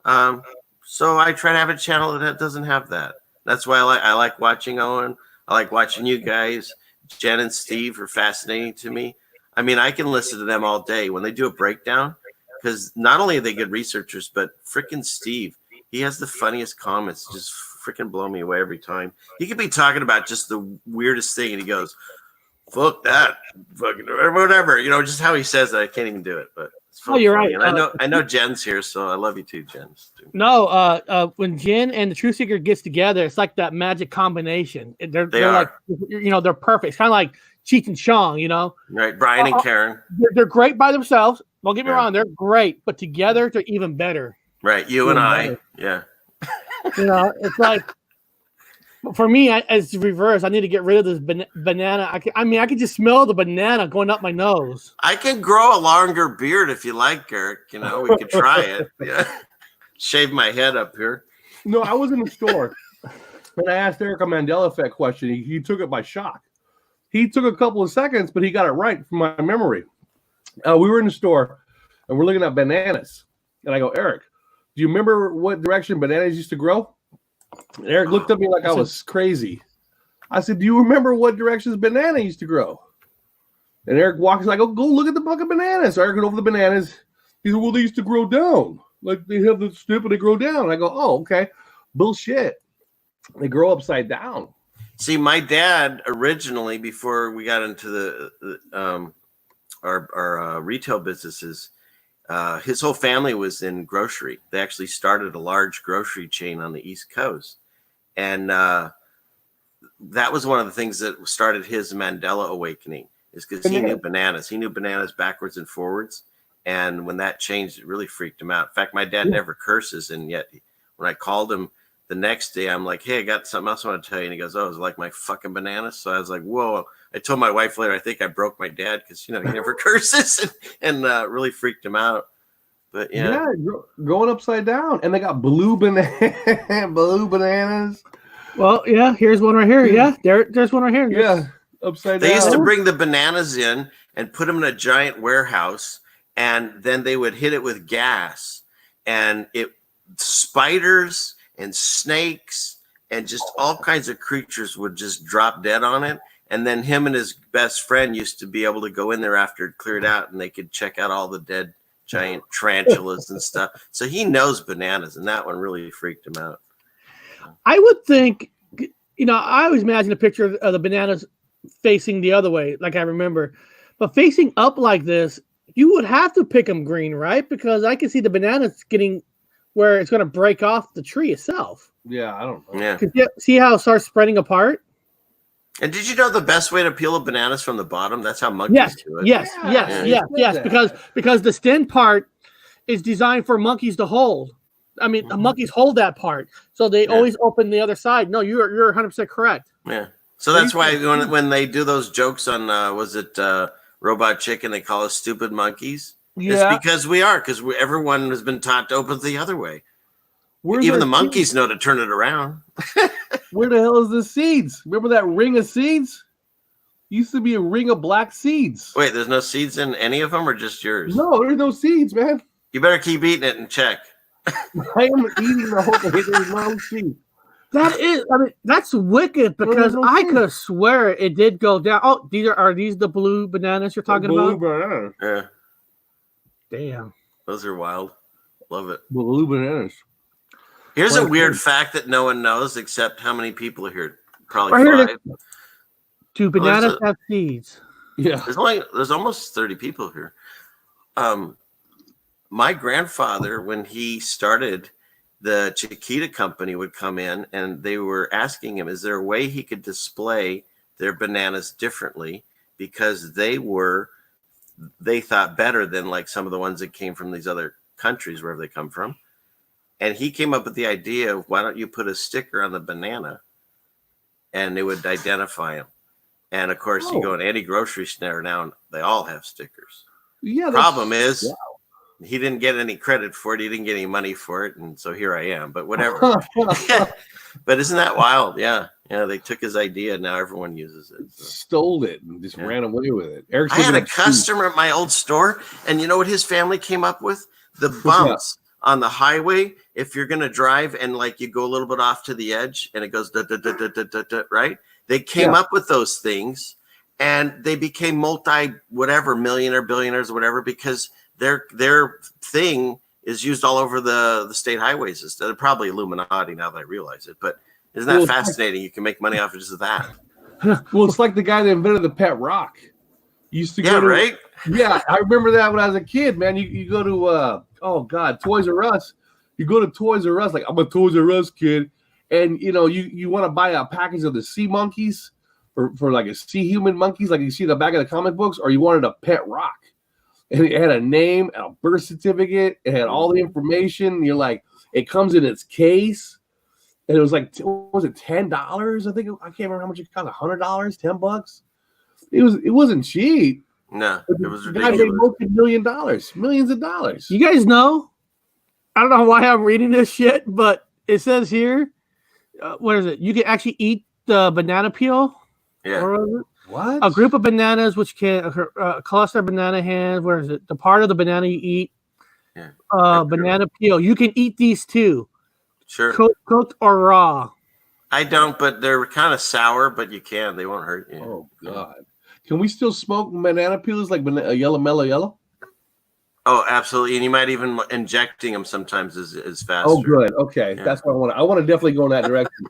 So I try to have a channel that doesn't have that. That's why I like watching Owen. I like watching you guys. Jen and Steve are fascinating to me. I mean, I can listen to them all day when they do a breakdown because not only are they good researchers, but freaking Steve, he has the funniest comments. Just freaking blow me away every time. He could be talking about just the weirdest thing and he goes, fuck that, fucking whatever. Just how he says that. I can't even do it, but it's It's Oh, you're funny. right. And I know Jen's here, so I love you too, Jen. No, when Jen and the Truth Seeker gets together, it's like that magic combination. They're like, they're perfect. It's kind of like Cheech and Chong, Right, Brian and Karen. They're great by themselves. Don't get me wrong, they're great, but together they're even better. Right, you and I, yeah. It's like, for me, as reverse, I need to get rid of this banana. I could just smell the banana going up my nose. I can grow a longer beard if you like, Eric. We could try it. Yeah, shave my head up here. No, I was in the store and I asked Eric a Mandela effect question. He took it by shock. He took a couple of seconds, but he got it right from my memory. We were in the store and we're looking at bananas. And I go, Eric, do you remember what direction bananas used to grow? And Eric looked at me like I was crazy. I said, do you remember what directions banana used to grow? And Eric walks like, oh, go look at the bucket of bananas. So Eric went over the bananas. He said, well, they used to grow down. Like they have the snip and they grow down. And I go, oh, okay. Bullshit. They grow upside down. See, my dad originally, before we got into our retail businesses, his whole family was in grocery. They actually started a large grocery chain on the East Coast. And that was one of the things that started his Mandela awakening, is because he knew bananas. He knew bananas backwards and forwards. And when that changed, it really freaked him out. In fact, my dad never curses. And yet when I called him the next day, I'm like, hey, I got something else I want to tell you. And he goes, oh, is it like my fucking bananas? So I was like, whoa. I told my wife later, I think I broke my dad because, he never curses and really freaked him out. But yeah, going upside down. And they got blue bananas. Well, yeah, here's one right here. Yeah, there's one right here. Yeah, upside down. They used to bring the bananas in and put them in a giant warehouse, and then they would hit it with gas, and spiders and snakes and just all kinds of creatures would just drop dead on it. And then him and his best friend used to be able to go in there after it cleared out, and they could check out all the dead giant tarantulas and stuff. So he knows bananas, and that one really freaked him out. I would think, I always imagine a picture of the bananas facing the other way, like I remember. But facing up like this, you would have to pick them green, right? Because I can see the bananas getting where it's going to break off the tree itself. Yeah, I don't know. Yeah. See how it starts spreading apart? And did you know the best way to peel the bananas from the bottom? That's how monkeys do it. Yes. Because the stem part is designed for monkeys to hold. I mean, the monkeys hold that part, so they always open the other side. No, you're 100% correct. Yeah. So that's why when they do those jokes on Robot Chicken, they call us stupid monkeys. Yeah. It's because everyone has been taught to open it the other way. Even the monkeys know to turn it around. Where the hell is the seeds? Remember that ring of seeds? Used to be a ring of black seeds. Wait, there's no seeds in any of them, or just yours? No, there's no seeds, man. You better keep eating it and check. I am eating the whole thing. There's no seeds. That's wicked, because I could swear it did go down. Oh, are these the blue bananas you're talking about? Blue bananas. Yeah. Damn. Those are wild. Love it. Blue bananas. Here's a weird fact that no one knows except how many people are here. Probably 5. Do bananas have seeds? Yeah. There's almost 30 people here. My grandfather, when he started the Chiquita company, would come in and they were asking him, is there a way he could display their bananas differently, because they thought better than like some of the ones that came from these other countries, wherever they come from. And he came up with the idea of, why don't you put a sticker on the banana and it would identify them. And of course, you go in any grocery store now and they all have stickers. Yeah. Problem is, he didn't get any credit for it. He didn't get any money for it. And so here I am, but whatever. But isn't that wild? Yeah. Yeah. They took his idea. Now everyone uses it. So. Stole it and just ran away with it. I had a customer at my old store, and you know what his family came up with? The bumps on the highway. If you're going to drive and like you go a little bit off to the edge and it goes right? They came up with those things, and they became millionaire, billionaires, or whatever, because their thing is used all over the state highways. They're probably Illuminati now that I realize it, but isn't that fascinating? You can make money off of just that. Well, it's like the guy that invented the pet rock. Used to Yeah, go to, right. yeah, I remember that when I was a kid, man. You go to oh god, Toys R Us. You go to Toys R Us, like I'm a Toys R Us kid, and you want to buy a package of the sea monkeys for like a sea human monkeys, like you see the back of the comic books, or you wanted a pet rock. And it had a name and a birth certificate. It had all the information. You're like, it comes in its case. And it was like, what was it, $10? I think I can't remember how much it cost. $100, $10. It wasn't cheap. No, it was The guy made ridiculous. multi-million dollars, millions of dollars. You guys know? I don't know why I'm reading this shit, but it says here, what is it? You can actually eat the banana peel. Yeah. Or was it? What? A group of bananas which can cluster banana hands. Where is it? The part of the banana you eat. Yeah. Banana peel. You can eat these too. Sure. Cooked or raw. I don't, but they're kind of sour, but you can. They won't hurt you. Oh god. Can we still smoke banana peels like yellow mellow yellow? Oh, absolutely. And you might even injecting them sometimes is faster. Oh, good. Okay, Yeah. that's what I want. I want to definitely go in that direction.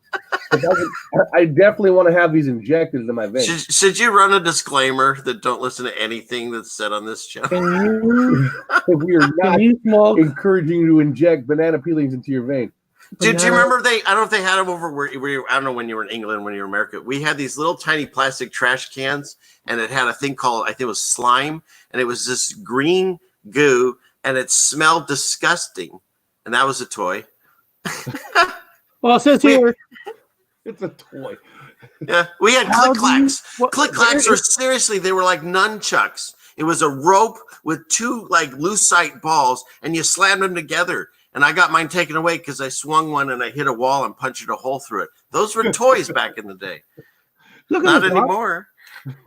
I definitely want to have these injected into my veins. Should you run a disclaimer that don't listen to anything that's said on this channel? Can you, We are not can you smoke? encouraging you to inject banana peelings into your vein. Do you banana- remember I don't know if they had them over where I don't know when you were in England, when you were in America. We had these little tiny plastic trash cans, and it had a thing called, I think it was slime, and it was this green goo, and it smelled disgusting. And that was a toy. Well, it says here. It's a toy. Yeah, we had How click do clacks. you- what- Click clacks where are seriously, they were like nunchucks. It was a rope with two like lucite balls, and you slammed them together. And I got mine taken away because I swung one and I hit a wall and punched a hole through it. Those were toys back in the day. Look Not at this. anymore.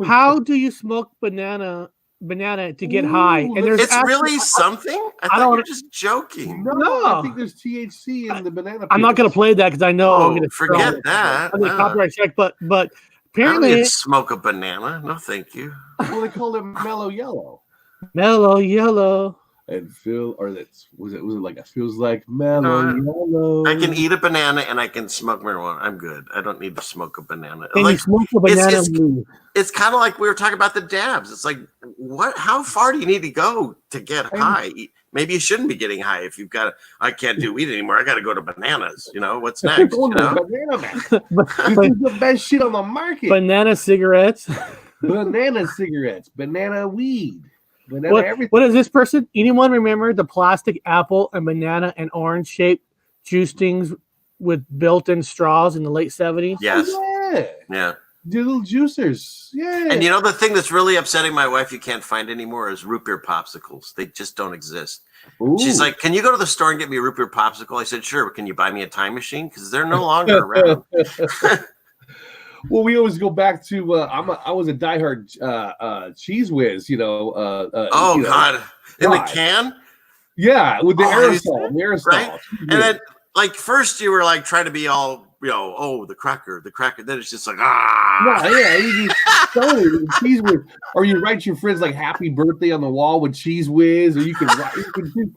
How do you smoke banana to get high? Ooh, And there's It's actually- really something. I thought don't- you were just joking. No, I No. think there's THC in the banana. I'm not going to play that because I know I'm Oh, going to forget that. I'm going to copyright check, but I don't apparently need to smoke a banana. No, thank you. Well, they call it mellow yellow. mellow yellow. And was it like it feels like mellow yellow. I can eat a banana and I can smoke marijuana. I'm good. I don't need to smoke a banana. Can you Like, smoke a banana? it's kind of like we were talking about the dabs. It's like, what? How far do you need to go to get high? Maybe you shouldn't be getting high if you've got. I can't do weed anymore. I got to go to bananas. You know what's next? You know? Banana man. This is the best shit on the market. Banana cigarettes. Banana cigarettes, banana weed, banana everything. What is this person? Anyone remember the plastic apple and banana and orange shaped juice things with built-in straws in the late 70s? Yes. Yeah. Yeah. Little juicers. Yeah. And you know the thing that's really upsetting my wife you can't find anymore is root beer popsicles. They just don't exist. Ooh. She's like, "Can you go to the store and get me a root beer popsicle?" I said, "Sure, but can you buy me a time machine? Because they're no longer around." Well, we always go back to I was a diehard Cheese Whiz, Oh God, in the God. can, yeah, with the Oh, aerosol, right? And then like first you were like trying to be all the cracker. Then it's just like yeah, you just started Cheese Whiz, or you write your friends like "Happy Birthday" on the wall with Cheese Whiz, or you can do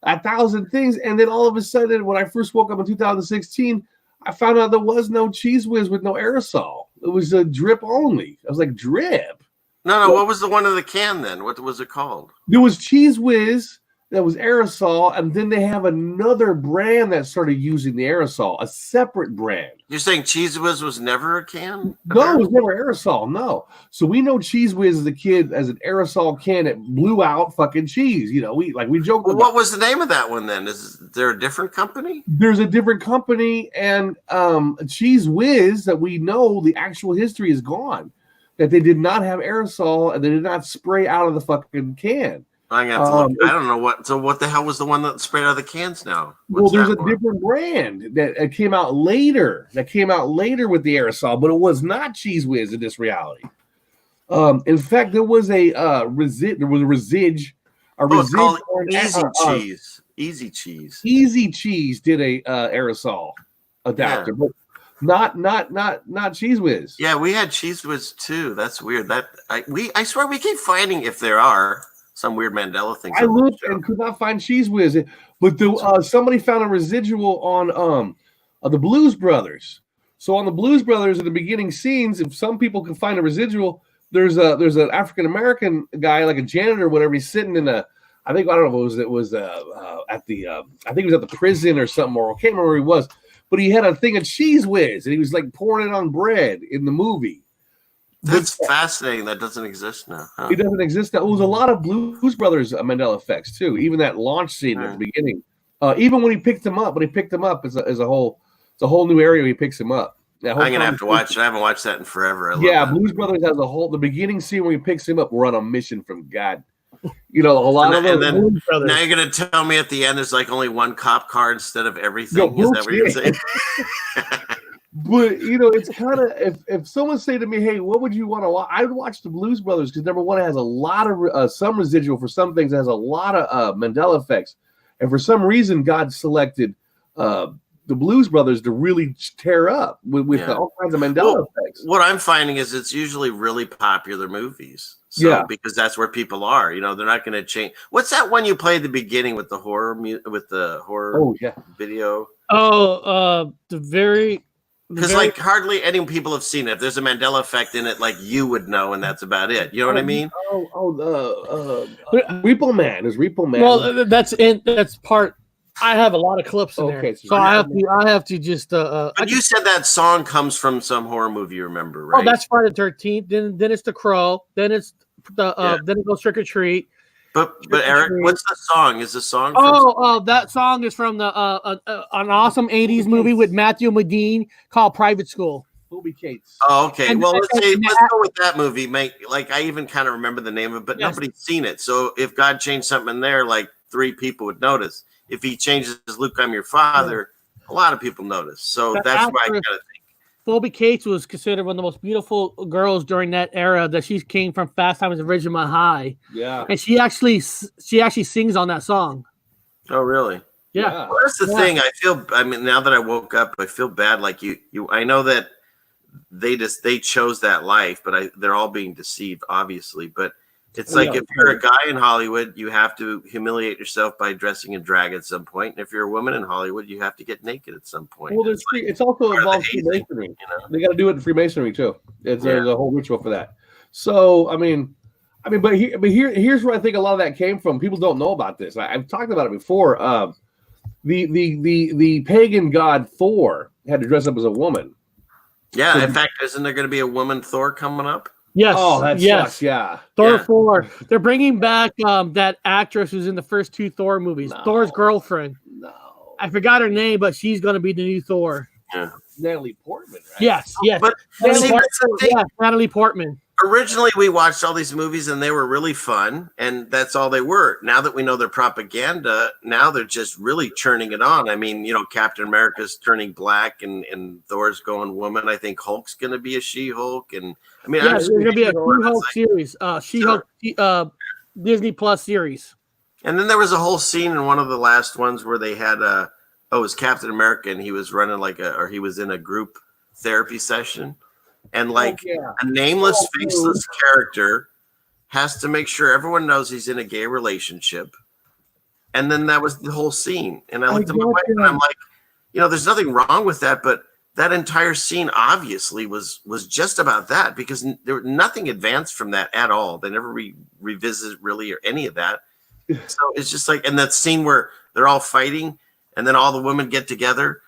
1,000 things, and then all of a sudden, when I first woke up in 2016. I found out there was no Cheese Whiz with no aerosol. It was a drip only. I was like, drip? No. What was the one in the can then? What was it called? There was Cheese Whiz that was aerosol, and then they have another brand that started using the aerosol, a separate brand. You're saying Cheese Whiz was never a can? No, it was never aerosol, no. So we know Cheese Whiz as a kid as an aerosol can that blew out fucking cheese. We joked Well, about. what was the name of that one then? Is there a different company? There's a different company, and Cheese Whiz that we know the actual history is gone. That they did not have aerosol and they did not spray out of the fucking can. I'm gonna have to look. I don't know what. So what the hell was the one that sprayed out of the cans now? Well, there's a that one? different brand that came out later. That came out later with the aerosol, but it was not Cheese Whiz in this reality. In fact, there was a resid. There was a resid. It's called on- Easy Cheese. Easy Cheese. Easy Cheese did a aerosol adapter, but not Cheese Whiz. Yeah, we had Cheese Whiz too. That's weird. I swear we keep finding if there are some weird Mandela things. I looked and could not find Cheese Whiz, but somebody found a residual on the Blues Brothers. So on the Blues Brothers in the beginning scenes, if some people can find a residual, there's an African American guy, like a janitor, whenever he's sitting in a, I don't know if it was at the I think it was at the prison or something, or I can't remember where he was, but he had a thing of cheese whiz and he was like pouring it on bread in the movie. That's fascinating. That doesn't exist now. Huh? It doesn't exist now. It was a lot of Blues Brothers Mandela effects too. Even that launch scene at the beginning. Even when he picked him up, is a whole new area. He picks him up. I'm gonna have to watch it. I haven't watched that in forever. Blues Brothers has the beginning scene where he picks him up. We're on a mission from God. You know, a lot of those. Blues Brothers. Now you're gonna tell me at the end there's like only one cop car instead of everything. Is that what you're saying? But you know, it's kind of if someone say to me, "Hey, what would you want to watch?" I would watch the Blues Brothers because number one, it has a lot of some residual for some things. It has a lot of Mandela effects, and for some reason, God selected the Blues Brothers to really tear up with all kinds of Mandela effects. What I'm finding is it's usually really popular movies. So, because that's where people are. You know, they're not going to change. What's that one you played at the beginning with the horror video? Oh, because like hardly any people have seen it. If there's a Mandela effect in it, like you would know, and that's about it. You know what I mean? Repo Man is Repo Man. Well, that's part. I have a lot of clips in there, so I have to just. But you said that song comes from some horror movie. You remember, right? Oh, that's Friday the 13th. Then it's The Crow. Then it's then it goes Trick or Treat. But Eric, what's the song? Is the song? That song is from the an awesome '80s movie with Matthew Modine called Private School. Phoebe Cates. Oh, okay. Well, let's go with that movie. Like I even kind of remember the name of it, but nobody's seen it. So if God changed something in there, like 3 people would notice. If he changes Luke, I'm your father, a lot of people notice. So that's why I kind of think. Phoebe Cates was considered one of the most beautiful girls during that era. That she came from Fast Times at Ridgemont High. Yeah, and she actually sings on that song. Oh, really? Yeah. Well, that's the thing. I mean, now that I woke up, I feel bad. Like you. I know that they chose that life, but they're all being deceived, obviously. But it's like if you're a guy in Hollywood, you have to humiliate yourself by dressing in drag at some point. And if you're a woman in Hollywood, you have to get naked at some point. Well, it's also involved Freemasonry. You know? They got to do it in Freemasonry too. There's a whole ritual for that. So but here's where I think a lot of that came from. People don't know about this. I've talked about it before. The pagan god Thor had to dress up as a woman. Yeah, in fact, isn't there going to be a woman Thor coming up? Yes. Oh, that sucks. Yeah. Thor 4. They're bringing back that actress who's in the first 2 Thor movies. Thor's girlfriend. No. I forgot her name, but she's going to be the new Thor. Yeah. Natalie Portman, right? Yes. But Natalie Portman. Originally, we watched all these movies and they were really fun, and that's all they were. Now that we know they're propaganda, now they're just really churning it on. I mean, you know, Captain America's turning black and Thor's going woman. I think Hulk's going to be a She-Hulk. And I mean, there's going to be a She-Hulk series, She-Hulk Disney Plus series. And then there was a whole scene in one of the last ones where they had it was Captain America, and he was running he was in a group therapy session. And a nameless, faceless character has to make sure everyone knows he's in a gay relationship. And then that was the whole scene. And I looked at my wife and I'm like, you know, there's nothing wrong with that, but that entire scene obviously was just about that, because there was nothing advanced from that at all. They never revisit really or any of that. So it's just like, and that scene where they're all fighting and then all the women get together.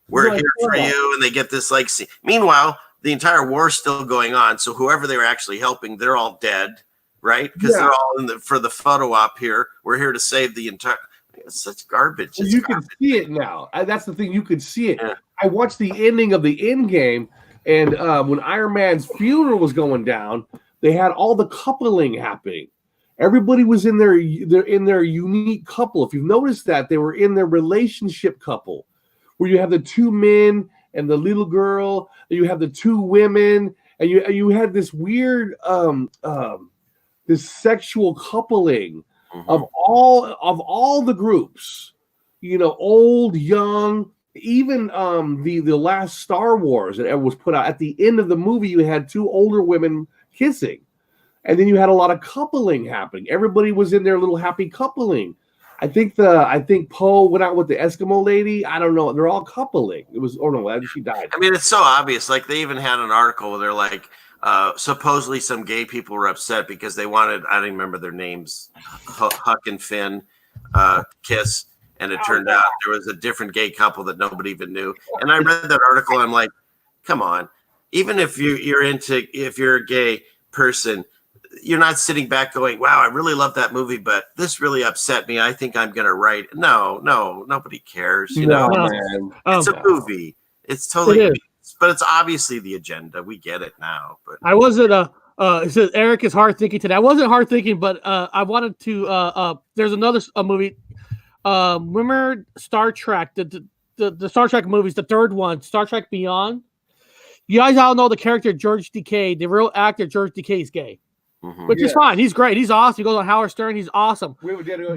We're here for you. And they get this like scene. Meanwhile, the entire war's still going on. So whoever they were actually helping, they're all dead, right? Because they're all for the photo op here. We're here to save the entire. It's such garbage. You can see it now. That's the thing. You could see it. Yeah. I watched the ending of the end game, and when Iron Man's funeral was going down, they had all the coupling happening. Everybody was in their unique couple. If you've noticed that, they were in their relationship couple, where you have the 2 men and the little girl, and you have the 2 women, and you had this weird this sexual coupling of all the groups, you know, old, young, even the last Star Wars that was put out at the end of the movie, you had 2 older women kissing, and then you had a lot of coupling happening. Everybody was in their little happy coupling. I think Poe went out with the Eskimo lady. I don't know. They're all coupling. It was, she died. I mean, it's so obvious. Like they even had an article where they're like, supposedly some gay people were upset because they wanted, I don't even remember their names, Huck and Finn kiss. And it turned out there was a different gay couple that nobody even knew. And I read that article. I'm like, come on. Even if if you're a gay person, you're not sitting back going, wow, I really love that movie, but this really upset me. I think I'm going to write. No, nobody cares. You know, man. It's a movie. It's totally, but it's obviously the agenda. We get it now. But I wasn't it says Eric is hard thinking today. I wasn't hard thinking, but I wanted to there's another movie. Remember Star Trek, the Star Trek movies, the third one, Star Trek Beyond. You guys all know the character George Takei, the real actor George Takei is gay, which is fine. He's great. He's awesome. He goes on Howard Stern. He's awesome.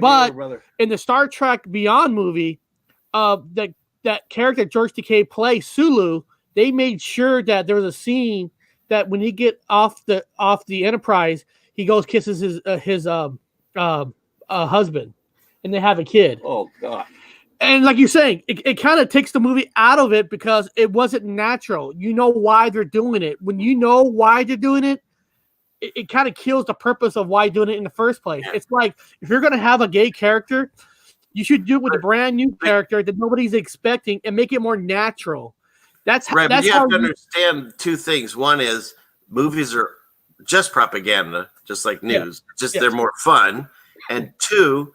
But in the Star Trek Beyond movie, that character George Takei plays Sulu. They made sure that there was a scene that when he get off the Enterprise, he goes kisses his husband, and they have a kid. Oh God. And like you're saying, it kind of takes the movie out of it because it wasn't natural. You know why they're doing it. When you know why they're doing it, it kind of kills the purpose of why doing it in the first place. It's like, if you're going to have a gay character, you should do it with a brand new character that nobody's expecting and make it more natural. That's right. That's but you have to understand two things. One is movies are just propaganda, just like news. They're more fun. And two,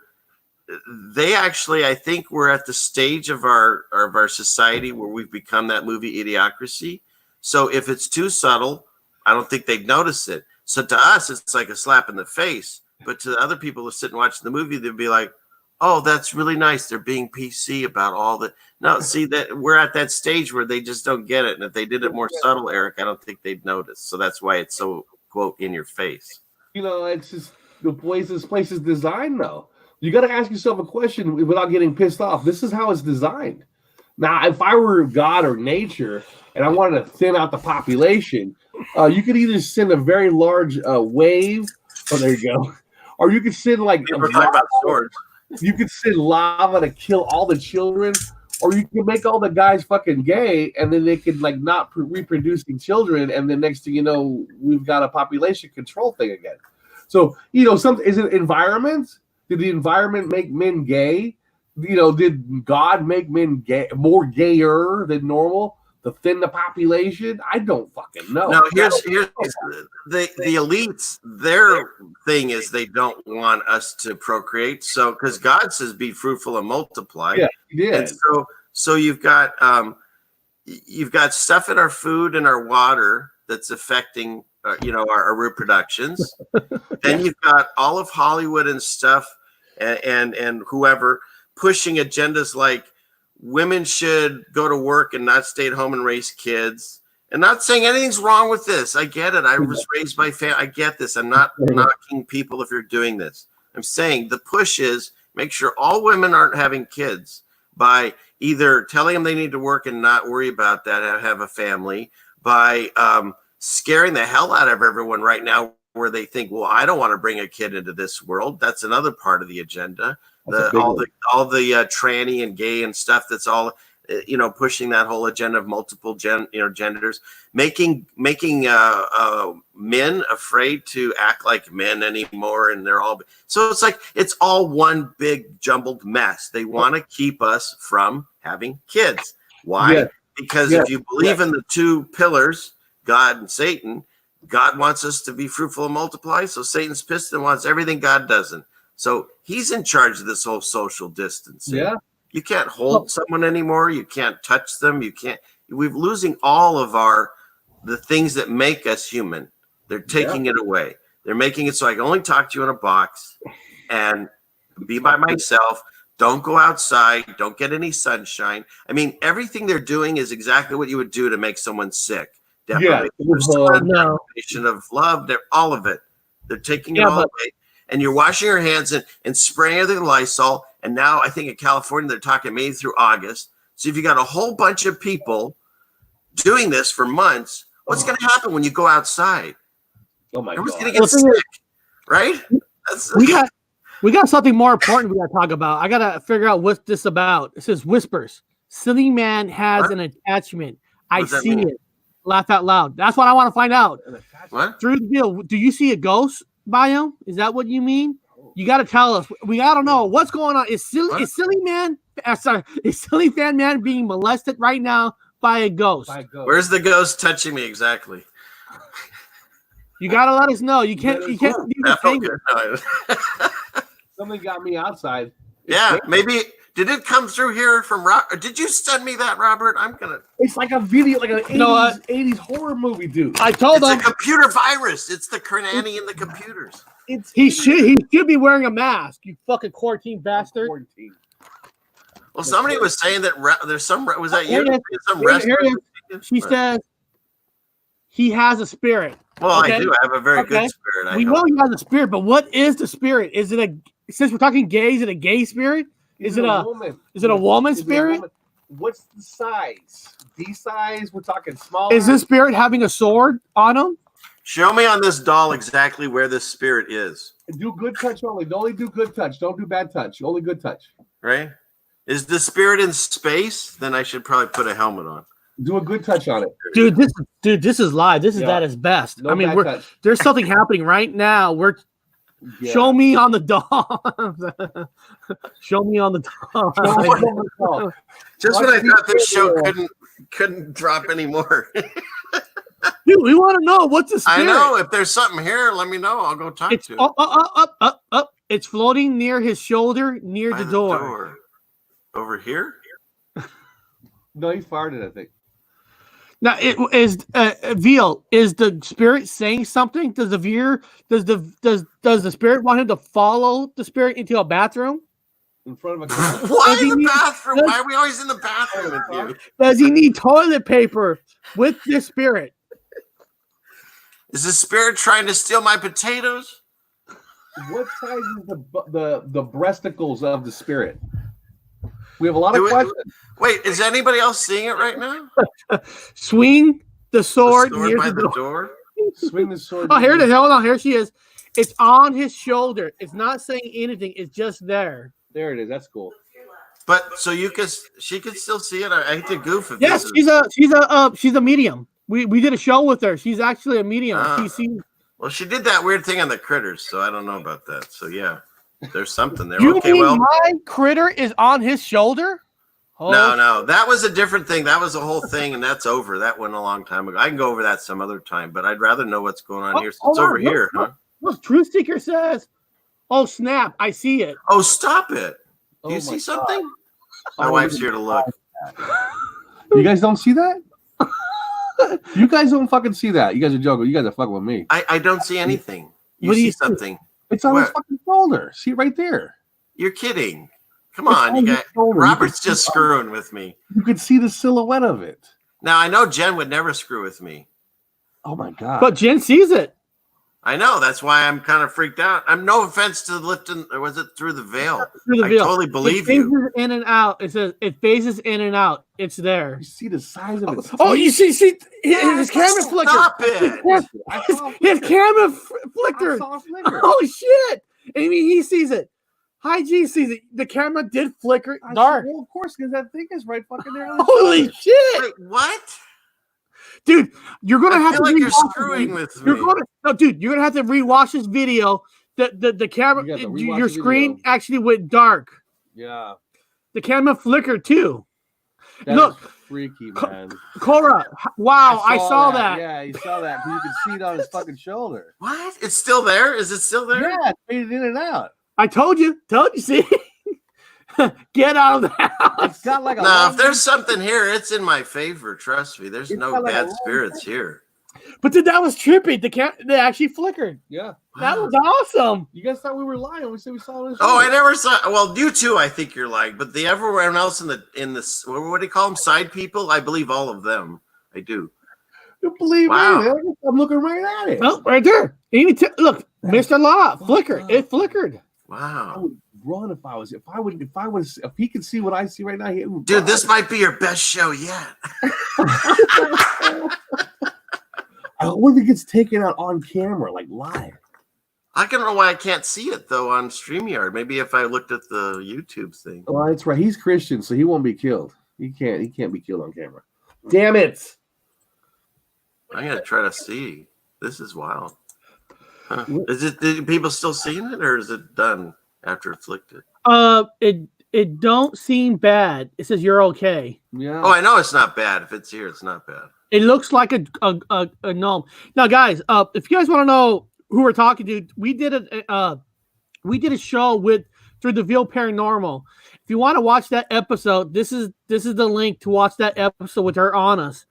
they actually, I think we're at the stage of our society where we've become that movie idiocracy. So if it's too subtle, I don't think they'd notice it. So to us, it's like a slap in the face. But to the other people who sit and watch the movie, they'd be like, oh, that's really nice. They're being PC about all that. No, see, that we're at that stage where they just don't get it. And if they did it more subtle, Eric, I don't think they'd notice. So that's why it's so, quote, in your face. You know, it's just the place is designed, though. You got to ask yourself a question without getting pissed off. This is how it's designed. Now, if I were God or nature and I wanted to thin out the population, you could either send a very large wave. Oh, there you go. Or you could send like we're talking about swords. You could send lava to kill all the children, or you can make all the guys fucking gay, and then they can like not reproducing children, and then next thing you know, we've got a population control thing again. So is it environment? Did the environment make men gay? Did God make men more gayer than normal to thin the population? I don't fucking know. No, here's the elites. Their thing is they don't want us to procreate. So because God says, "Be fruitful and multiply." Yeah, He did. And so you've got stuff in our food and our water that's affecting our reproductions. Then you've got all of Hollywood and stuff and whoever pushing agendas like women should go to work and not stay at home and raise kids. And not saying anything's wrong with this. I get it. I was raised by family. I get this. I'm not knocking people if you're doing this. I'm saying the push is make sure all women aren't having kids by either telling them they need to work and not worry about that and have a family, by scaring the hell out of everyone right now where they think, well, I don't want to bring a kid into this world. That's another part of the agenda. All the tranny and gay and stuff. That's all, pushing that whole agenda of multiple genders, making men afraid to act like men anymore. And so it's like, it's all one big jumbled mess. They want to keep us from having kids. Why? Yeah. Because if you believe in the two pillars, God and Satan, God wants us to be fruitful and multiply. So Satan's pissed and wants everything God doesn't. So he's in charge of this whole social distancing. Yeah. You can't hold someone anymore. You can't touch them. We're losing all of the things that make us human. They're taking it away. They're making it so I can only talk to you in a box and be by myself. Don't go outside. Don't get any sunshine. I mean, everything they're doing is exactly what you would do to make someone sick. Deprivation of love, all of it. They're taking it all away. And you're washing your hands and spraying everything with Lysol. And now I think in California, they're talking maybe through August. So if you got a whole bunch of people doing this for months, what's going to happen when you go outside? Oh my God. Everyone's going to get sick, right? We got something more important we got to talk about. I got to figure out what's this about. It says whispers. Silly man has an attachment. I see it. Laugh out loud. That's what I want to find out. What? Through the deal, do you see a ghost by him? Is that what you mean? You got to tell us. We got to know what's going on. Is Silly Fan Man being molested right now by a ghost? Where's the ghost touching me exactly? You got to let us know. You can't. You can't. That felt good. No. Something got me outside. Yeah, maybe. Did it come through here from Robert? Did you send me that, Robert? I'm gonna. It's like a video, like an 80s horror movie, dude. I told him. It's a computer virus. It's the Cranani in the computers. He should be wearing a mask. You fucking quarantine bastard. Well, somebody was saying that there's some. Was that you? She says he has a spirit. Well, okay. I do. I have a very good spirit. We know he has a spirit, but what is the spirit? Is it since we're talking gay, is it a gay spirit? Is it a woman? Is it a woman spirit? What's the size? D size? We're talking small. Is this spirit having a sword on him? Show me on this doll exactly where this spirit is. Do good touch only. Only do good touch. Don't do bad touch. Only good touch. Right? Is the spirit in space? Then I should probably put a helmet on. Do a good touch on it, dude. This is live. This is at its best. No, I mean, there's something happening right now. Show me on the doll. Show me on the doll. Just when I thought this show couldn't drop anymore. Dude, we want to know what's the spirit. I know. If there's something here, let me know. I'll go talk to it. Up. It's floating near his shoulder, near the door. Over here? No, he farted, I think. Now, it is Veal. Is the spirit saying something? Does the spirit want him to follow the spirit into a bathroom? In front of a Why in the bathroom? Why are we always in the bathroom with you? Does he need toilet paper with this spirit? Is the spirit trying to steal my potatoes? What size is the breasticles of the spirit? We have a lot of questions. Wait, is anybody else seeing it right now? Swing the sword near the door. Swing the sword. Oh, here it is. Hold on. Here she is. It's on his shoulder. It's not saying anything. It's just there. There it is. That's cool. But so she could still see it. I hate to goof. Yes, she's a medium. We did a show with her. She's actually a medium. Well, she did that weird thing on the critters, so I don't know about that. So yeah, there's something there. You mean my critter is on his shoulder? Oh. No, that was a different thing. That was a whole thing, and that's over. That went a long time ago. I can go over that some other time, but I'd rather know what's going on here. So it's over here, huh? Look, Truth Seeker says, "Oh snap! I see it." Oh, stop it! Do you see something? My wife's here to look. You guys don't see that? You guys don't fucking see that. You guys are joking. You guys are fucking with me. I don't see anything. You see something? It's on his fucking shoulder. See it right there. You're kidding. Come on, you guys. Robert's just screwing with me. You could see the silhouette of it. Now, I know Jen would never screw with me. Oh, my God. But Jen sees it. I know. That's why I'm kind of freaked out. I'm no offense to lifting, or was it through the veil? Through the veil. I totally believe you. It phases in and out. It says it phases in and out. It's there. You see the size of it. Oh, you see his camera flicker. Stop it. His camera flickered. Oh, shit. I mean, he sees it. Hi, G sees it. The camera did flicker dark. Well, of course, because that thing is right fucking there. Holy shit. Wait, what? Dude, you're gonna have to. Like you're screwing with me. You're gonna have to rewatch this video. The camera, your screen actually went dark. Yeah. The camera flickered too. Look, freaky man. Cora, wow, I saw that. Yeah, you saw that. You can see it on his fucking shoulder. What? It's still there? Is it still there? Yeah, it's faded in and out. I told you. See. Get out of the house. It's got like a if there's something here, it's in my favor. Trust me. There's no bad spirits here. But that was trippy. They actually flickered. Yeah. That was awesome. You guys thought we were lying. We said we saw this. Oh, I never saw. Well, you too. I think you're lying. But everyone else in the what do you call them? Side people. I believe all of them. I do. You believe me? I'm looking right at it. Oh, right there. Look, Mr. Law flickered. It flickered. Wow. I would run if he could see what I see right now. Dude, this might be your best show yet. What if it gets taken out on camera, like live? I don't know why I can't see it though on StreamYard. Maybe if I looked at the YouTube thing. Oh, that's right. He's Christian, so he won't be killed. He can't be killed on camera. Damn it. I'm gonna try to see. This is wild. Huh. Are people still seeing it, or is it done after it's lifted? It don't seem bad. It says you're okay. Yeah. Oh, I know it's not bad. If it's here, it's not bad. It looks like a gnome. Now, guys, if you guys want to know who we're talking to, we did a show through the Veal Paranormal. If you want to watch that episode, this is the link to watch that episode with her on us.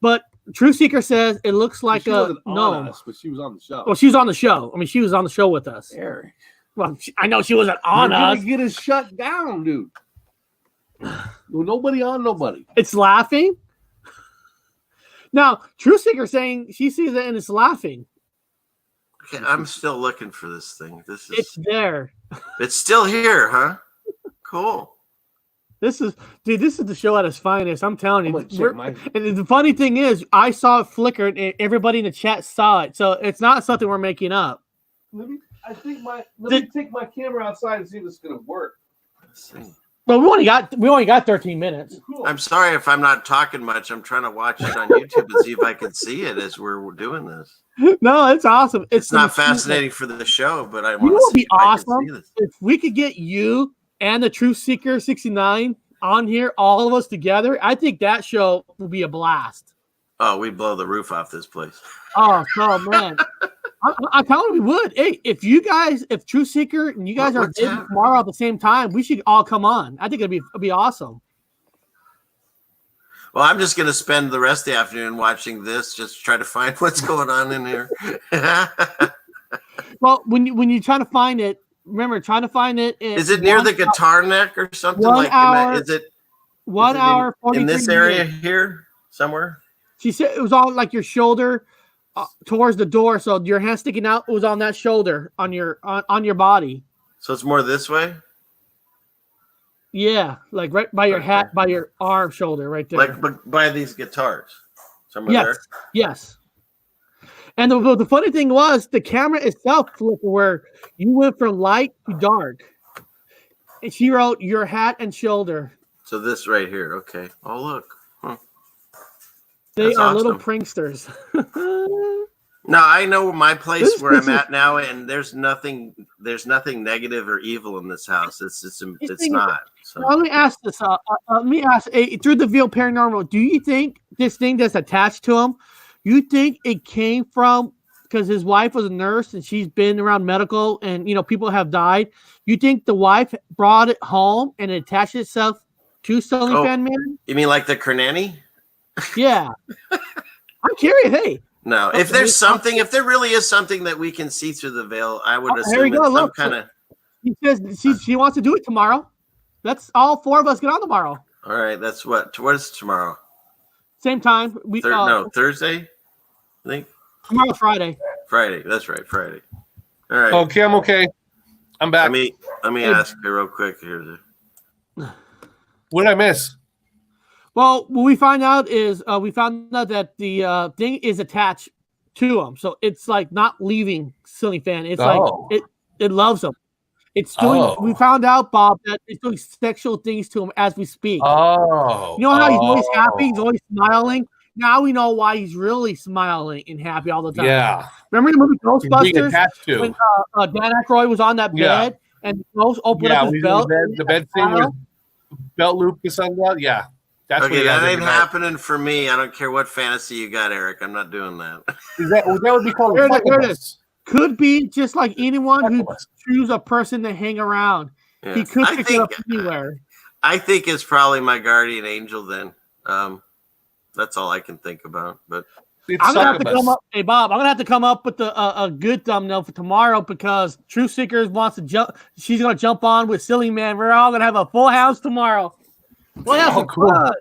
But Truth Seeker says it looks like a gnome. Us, but she was on the show. Well, she was on the show. I mean, she was on the show with us. Eric. Well, I know she wasn't on us. You're gonna get us shut down, dude. Well, nobody on nobody. It's laughing. Now, Truth Seeker saying she sees it and it's laughing. Okay, I'm still looking for this thing. It's there. It's still here, huh? Cool. This is the show at its finest. I'm telling you. And the funny thing is, I saw it flicker and everybody in the chat saw it. So it's not something we're making up. Let me take my camera outside and see if it's gonna work. Let's see. Well, we only got 13 minutes. Cool. I'm sorry if I'm not talking much. I'm trying to watch it on YouTube and see if I can see it as we're doing this. No, it's awesome. It's not fascinating for the show, but I You want know to what'd see be if awesome I can see this. if we could get you and the Truth Seeker 69 on here, all of us together. I think that show would be a blast. Oh, we'd blow the roof off this place. Oh man. I'm telling you, we would. Hey, if Truth Seeker and you guys are in tomorrow at the same time, we should all come on. I think it'd be awesome. Well, I'm just going to spend the rest of the afternoon watching this, just to try to find what's going on in here. Well, when you try to find it, remember, trying to find it. Is it near the guitar neck or something? 1 hour. Is it 1 hour, 43 in this area here somewhere? She said it was on like your shoulder towards the door, so your hand sticking out. It was on that shoulder on your body. So it's more this way. Yeah, like right by your hat, by your arm, shoulder, right there. Like by these guitars. Somewhere there. Yes. And the funny thing was the camera itself flipped where you went from light to dark. And she wrote your hat and shoulder. So this right here. Okay. Oh, look. Huh. They That's are awesome. little pranksters. No, I know my place where I'm at now, and there's nothing negative or evil in this house. It's not. So. Let me ask this. Let me ask through the Veal Paranormal. Do you think this thing that's attached to him? You think it came from because his wife was a nurse and she's been around medical and people have died? You think the wife brought it home and it attached itself to Sully Fan Man? You mean like the Kernani? Yeah. I'm curious. Hey. No, if there really is something that we can see through the veil, I would assume it's some kind of. He says she wants to do it tomorrow. Let's all four of us get on tomorrow. All right, that's what is tomorrow? Same time. Thursday. I think tomorrow's Friday. Friday. That's right, Friday. All right. Okay, I'm okay. I'm back. Let me ask you real quick here. What did I miss? Well, what we found out that the thing is attached to him, so it's like not leaving Silly Fan. It's like it loves him. It's doing. We found out, Bob, that it's doing sexual things to him as we speak. Oh, you know how he's always happy, he's always smiling. Now we know why he's really smiling and happy all the time. Yeah. Remember the movie Ghostbusters when Dan Aykroyd was on that bed and the ghost opened up his belt. The bed thing with belt loop or something. Yeah. That's okay, that ain't happening for me. I don't care what fantasy you got, Eric. I'm not doing that. That would be called there it is. Could be just like anyone who chooses a person to hang around. Yeah. He could pick it up anywhere. I think it's probably my guardian angel then. That's all I can think about. But I'm gonna have to come up. Hey Bob, I'm gonna have to come up with a good thumbnail for tomorrow because Truth Seekers wants to jump. She's gonna jump on with Silly Man. We're all gonna have a full house tomorrow. Well, cool. All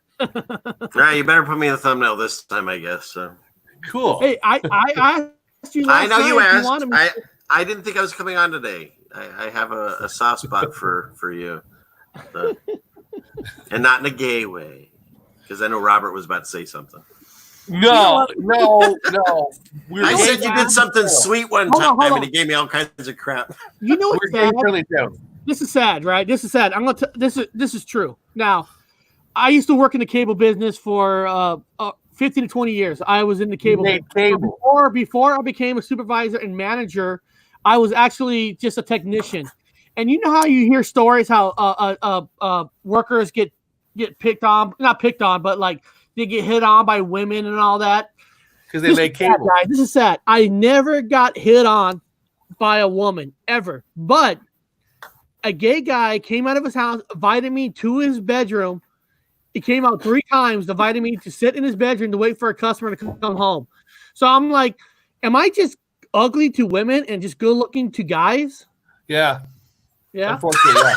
right, you better put me in the thumbnail this time, I guess. So. Cool. Hey, I asked you last I know you asked. You I didn't think I was coming on today. I have a soft spot for you, so. And not in a gay way, because I know Robert was about to say something. No. I said you did something sweet one time, and he gave me all kinds of crap. You know what's sad? This is sad, right? This is sad. this is true. Now, I used to work in the cable business for 15 to 20 years. I was in the cable. Before I became a supervisor and manager, I was actually just a technician. And you know how you hear stories how workers get picked on, not picked on, but like they get hit on by women and all that. Because they make cable. Guys, this is sad. I never got hit on by a woman ever, but a gay guy came out of his house, invited me to his bedroom. He came out 3 times, invited me to sit in his bedroom to wait for a customer to come home. So I'm like, am I just ugly to women and just good looking to guys? Yeah. Yeah. Unfortunately, yeah.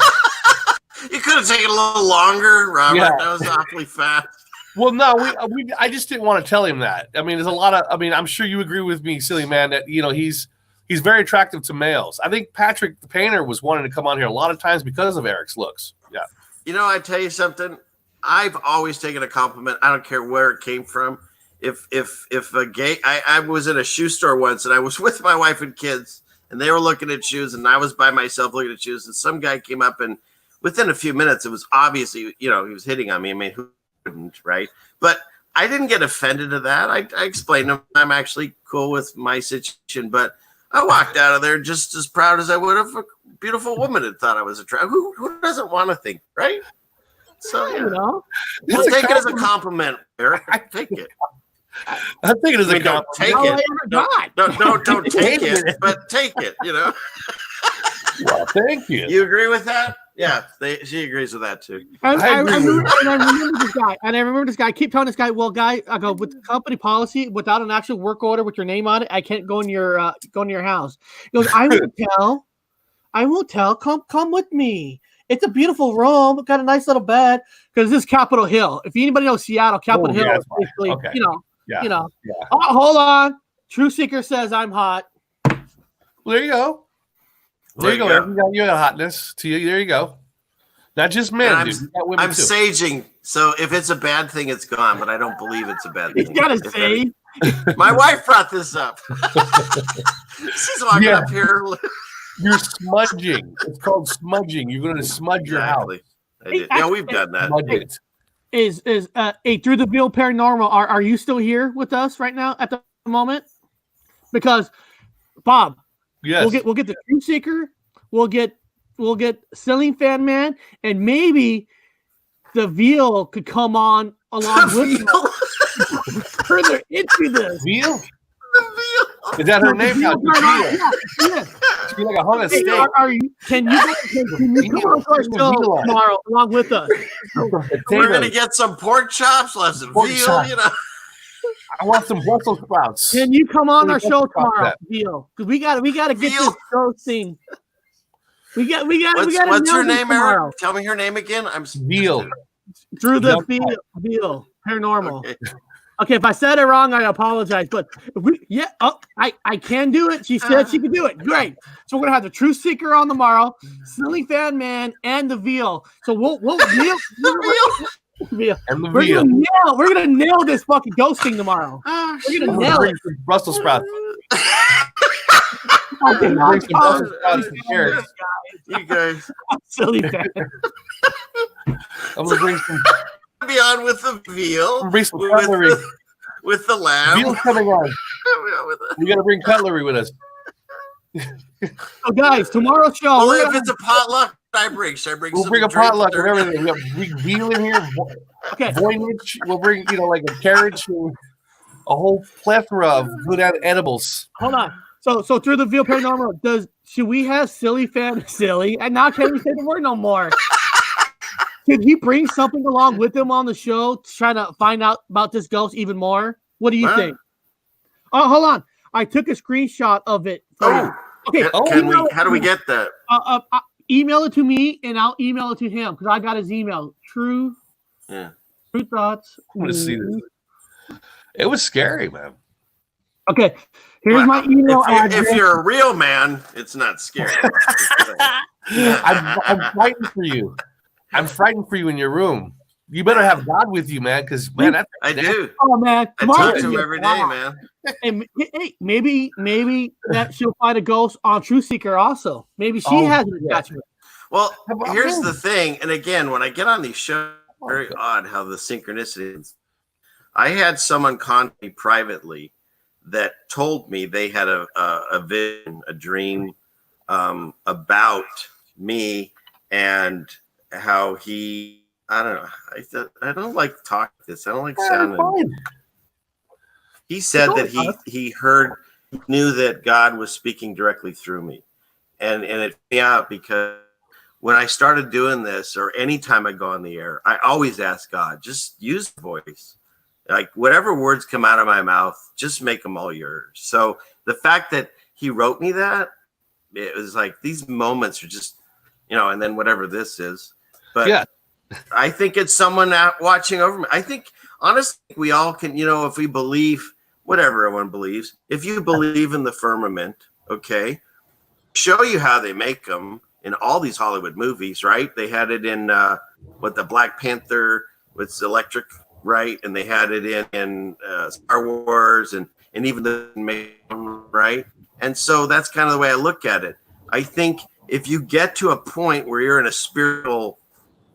You could have taken a little longer, Robert. Yeah. That was awfully fast. Well, no, I just didn't want to tell him that. I mean, there's a lot of. I mean, I'm sure you agree with me, silly man, that he's very attractive to males. I think Patrick the painter was wanting to come on here a lot of times because of Eric's looks. Yeah. I tell you something. I've always taken a compliment. I don't care where it came from. If a gay, I was in a shoe store once and I was with my wife and kids and they were looking at shoes and I was by myself looking at shoes and some guy came up and within a few minutes it was obviously he was hitting on me. I mean, who wouldn't, right? But I didn't get offended at that. I explained to him I'm actually cool with my situation, but I walked out of there just as proud as I would have a beautiful woman that thought I was attractive. Who doesn't want to think, right? So we'll take it as a compliment, Eric. Take it. I think it is a compliment. Don't take it, but take it. Well, thank you. You agree with that? Yeah, she agrees with that too. I remember this guy. And I remember this guy. I keep telling this guy, well, guy, I go, with the company policy, without an actual work order with your name on it, I can't go in your house. He goes, I will tell. Come with me. It's a beautiful room. It's got a nice little bed. Because this is Capitol Hill. If anybody knows Seattle, Capitol Hill is basically, okay. Oh, hold on. True Seeker says I'm hot. Well, there you go. There you go. You got hotness to you. There you go. Not just men, dude. I'm saging. So if it's a bad thing, it's gone. But I don't believe it's a bad thing. You gotta sage. My wife brought this up. She's walking up here. You're smudging. It's called smudging. You're going to smudge your house. We've done that. Is Through the Veil Paranormal? Are you still here with us right now at the moment? Because Bob, yes, we'll get the Truth Seeker. We'll get Ceiling Fan Man, and maybe the Veil could come on along with us further into this. Veil? Is that her name now? Yeah. She's like a hunk of steak. Can you come on our show tomorrow along with us? We're gonna get some pork chops, less veal. I want some Brussels sprouts. Can you come on our show tomorrow, Veal? Because we got to get this show thing. We got. What's her name, Eric? Tell me her name again. I'm Veal. Through the Veil Paranormal. Okay, if I said it wrong, I apologize. But I can do it. She said she could do it. Great. So we're gonna have the Truth Seeker on tomorrow, Silly Fan Man, and the Veal. So we'll Veal. And the Veal. We're gonna nail this fucking ghost thing tomorrow. We're gonna nail it. Brussels sprouts. You guys, Silly Fan. I'm gonna bring some. Be on with the veal, with the lamb. Veal's coming on. We gotta bring cutlery with us. So guys, tomorrow's show. Well, if it's a potluck, we'll bring a potluck of everything. We have veal in here. Okay. Voynich. We'll bring like a carriage, a whole plethora of good edibles. Hold on. So Through the Veil Paranormal, should we have Silly Fan Silly? And now can't even say the word no more. Could he bring something along with him on the show to try to find out about this ghost even more? What do you think? Oh, hold on. I took a screenshot of it. Okay. How do we get that? Email it to me, and I'll email it to him because I got his email. True thoughts. I want to see this. It was scary, man. Okay. Here's my email address. If you're a real man, it's not scary. I'm frightened for you. I'm frightened for you in your room. You better have God with you, man, because man, I do. Oh man, I talk to him every day, man. And hey, maybe that she'll find a ghost on True Seeker also. Maybe she has an attachment. Well, here's the thing, and again, when I get on these shows, very odd how the synchronicity is. I had someone contact me privately that told me they had a vision, a dream about me and how he. I don't know. I don't like talking this. I don't like sounding. He said that he knew that God was speaking directly through me, and it freaked me out because when I started doing this, or anytime I go on the air, I always ask God, just use the voice. Like whatever words come out of my mouth, just make them all yours. So the fact that he wrote me that, it was like these moments are just, and then whatever this is. But yeah. I think it's someone out watching over me. I think, honestly, we all can, if we believe, whatever everyone believes, if you believe in the firmament, okay, show you how they make them in all these Hollywood movies, right? They had it in, the Black Panther with electric, right? And they had it in Star Wars and even the right? And so that's kind of the way I look at it. I think if you get to a point where you're in a spiritual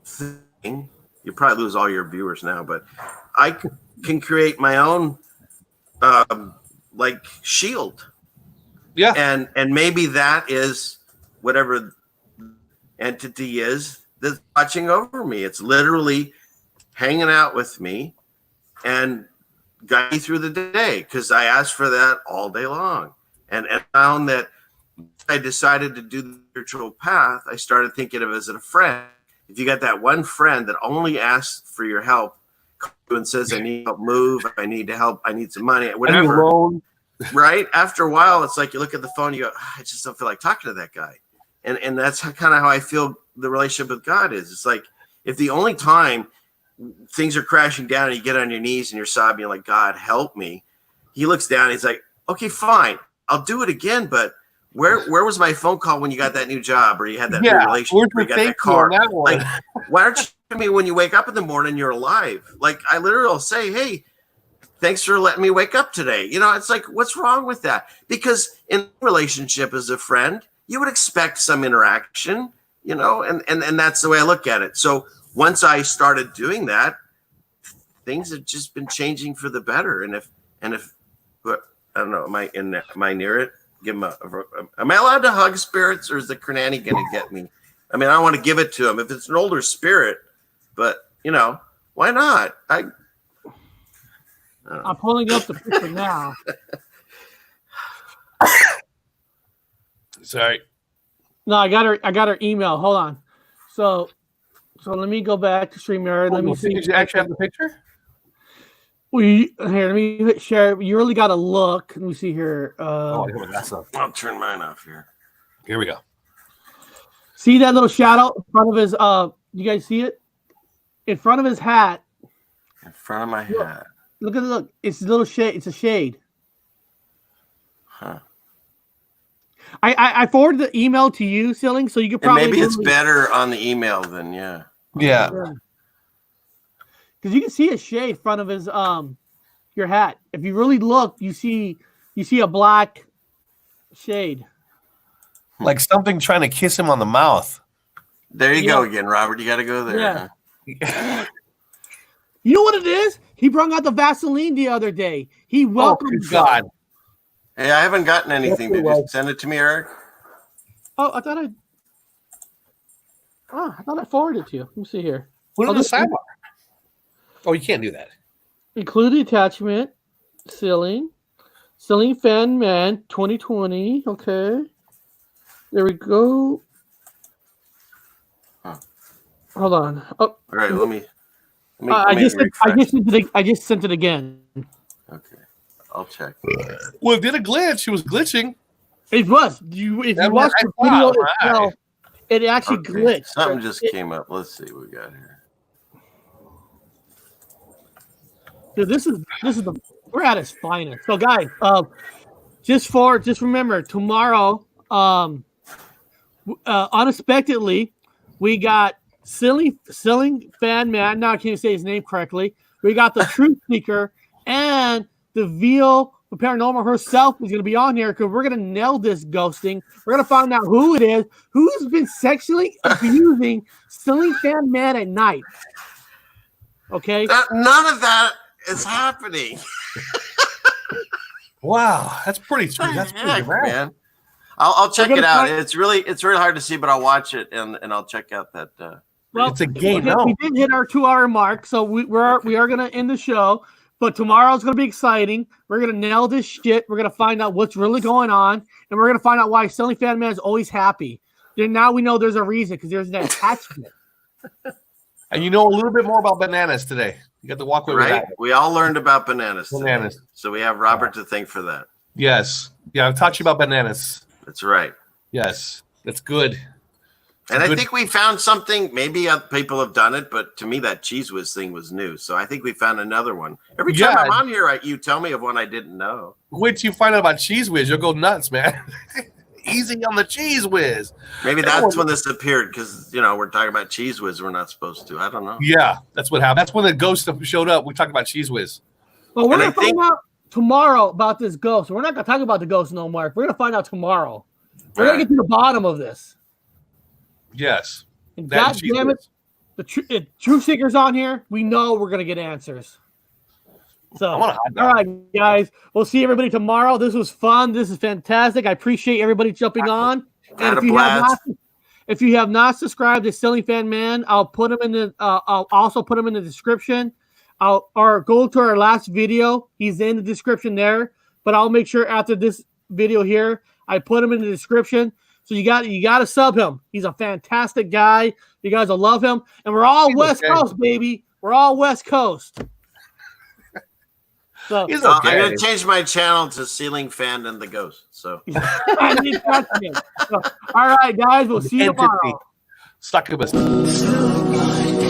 thing, you probably lose all your viewers now, but I can create my own shield. Yeah. And maybe that is whatever entity is that's watching over me. It's literally hanging out with me and guide me through the day, because I asked for that all day long. And found that I decided to do the spiritual path, I started thinking of it as a friend. If you got that one friend that only asks for your help and says, I need help move, I need help, I need some money, whatever. Right? After a while, it's like you look at the phone, you go, I just don't feel like talking to that guy. And that's kind of how I feel the relationship with God is. It's like if the only time things are crashing down and you get on your knees and you're sobbing, you're like, God, help me. He looks down, he's like, okay, fine, I'll do it again, but where was my phone call when you got that new job or you had that new relationship or you got that car? Like, why aren't you telling me when you wake up in the morning you're alive? Like, I literally will say, hey, thanks for letting me wake up today. It's like, what's wrong with that? Because in a relationship as a friend, you would expect some interaction, and that's the way I look at it. So once I started doing that, things have just been changing for the better. And if I don't know, am I near it? Give him am I allowed to hug spirits, or is the Cranani going to get me? I mean, I want to give it to him if it's an older spirit, but why not? I'm pulling up the picture now. Sorry. No, I got her email. Hold on. So let me go back to StreamYard. Let me see. Did you actually have the picture? Let me share. You really got to look. Let me see here. I'll turn mine off here. Here we go. See that little shadow in front of his? You guys see it? In front of his hat. In front of my hat. Look. It's a little shade. It's a shade. Huh. I forwarded the email to you, Silling, so you could probably. And maybe it's better on the email than Yeah. Because you can see a shade in front of his your hat. If you really look, you see a black shade. Like something trying to kiss him on the mouth. There you go again, Robert. You got to go there. Yeah. Huh? You know what it is? He brought out the Vaseline the other day. He welcomed God. Hey, I haven't gotten anything. Did you send it to me, Eric? Oh, I thought I forwarded it to you. Let me see here. Put it on the sidebar. Oh, you can't do that. Include the attachment. Silling Fan Man 2020. Okay. There we go. Huh. Hold on. Oh, all right. Let me I just sent it again. Okay. I'll check. Well, it did a glitch. It was glitching. It was. If you watch the video itself, it actually glitched. Something just came up. Let's see what we got here. Dude, this is we're at its finest. So guys, just remember tomorrow, unexpectedly, we got Silling Fan Man. Now I can't say his name correctly. We got the Truth Seeker and the Veal Paranormal herself is going to be on here because we're going to nail this ghosting. We're going to find out who it is, who's been sexually abusing Silling Fan Man at night. Okay? None of that is happening? Wow, that's pretty sweet. That's pretty Heck, good, man. I'll check it out. find- It's really hard to see, but I'll watch it and I'll check out that. Well, It's a game, we no. did hit our 2-hour mark, so we are going to end the show. But tomorrow's going to be exciting. We're going to nail this shit. We're going to find out what's really going on, and we're going to find out why Silly Fan Man is always happy. Then now we know there's a reason because there's an attachment. And you know a little bit more about bananas today. You got to walk away with Right? that. We all learned about bananas. today. Bananas. So we have Robert to thank for that. Yes. Yeah, I've taught you about bananas. That's right. Yes. That's good. And I Good. think we found something. Maybe other people have done it, but to me, that Cheese Whiz thing was new. So I think we found another one. Every time Yeah. I'm on here, you tell me of one I didn't know. Wait till you find out about Cheese Whiz. You'll go nuts, man. Easy on the Cheese Whiz. Maybe that's when this appeared because, we're talking about Cheese Whiz. We're not supposed to. I don't know. Yeah, that's what happened. That's when the ghost showed up. We talked about Cheese Whiz. Well, we're And going I to find think- out tomorrow about this ghost. We're not going to talk about the ghost no more. We're going to find out tomorrow. We're going to get to the bottom of this. Yes. And That God and Cheese damn it, Whiz. the truth seekers on here. We know we're going to get answers. So, I want a hot dog. all right, guys. We'll see everybody tomorrow. This was fun. This is fantastic. I appreciate everybody jumping on. Had And a blast. if you have not subscribed to Silly Fan Man, I'll put them in the. I'll also put them in the description. Or go to our last video. He's in the description there. But I'll make sure after this video here, I put him in the description. So you got to sub him. He's a fantastic guy. You guys will love him. And we're all West Coast, baby. We're all West Coast. So He's I'm okay. going to change my channel to Ceiling Fan and the Ghost. So I need that. So, all right, guys. We'll see you tomorrow. Succubus. Slow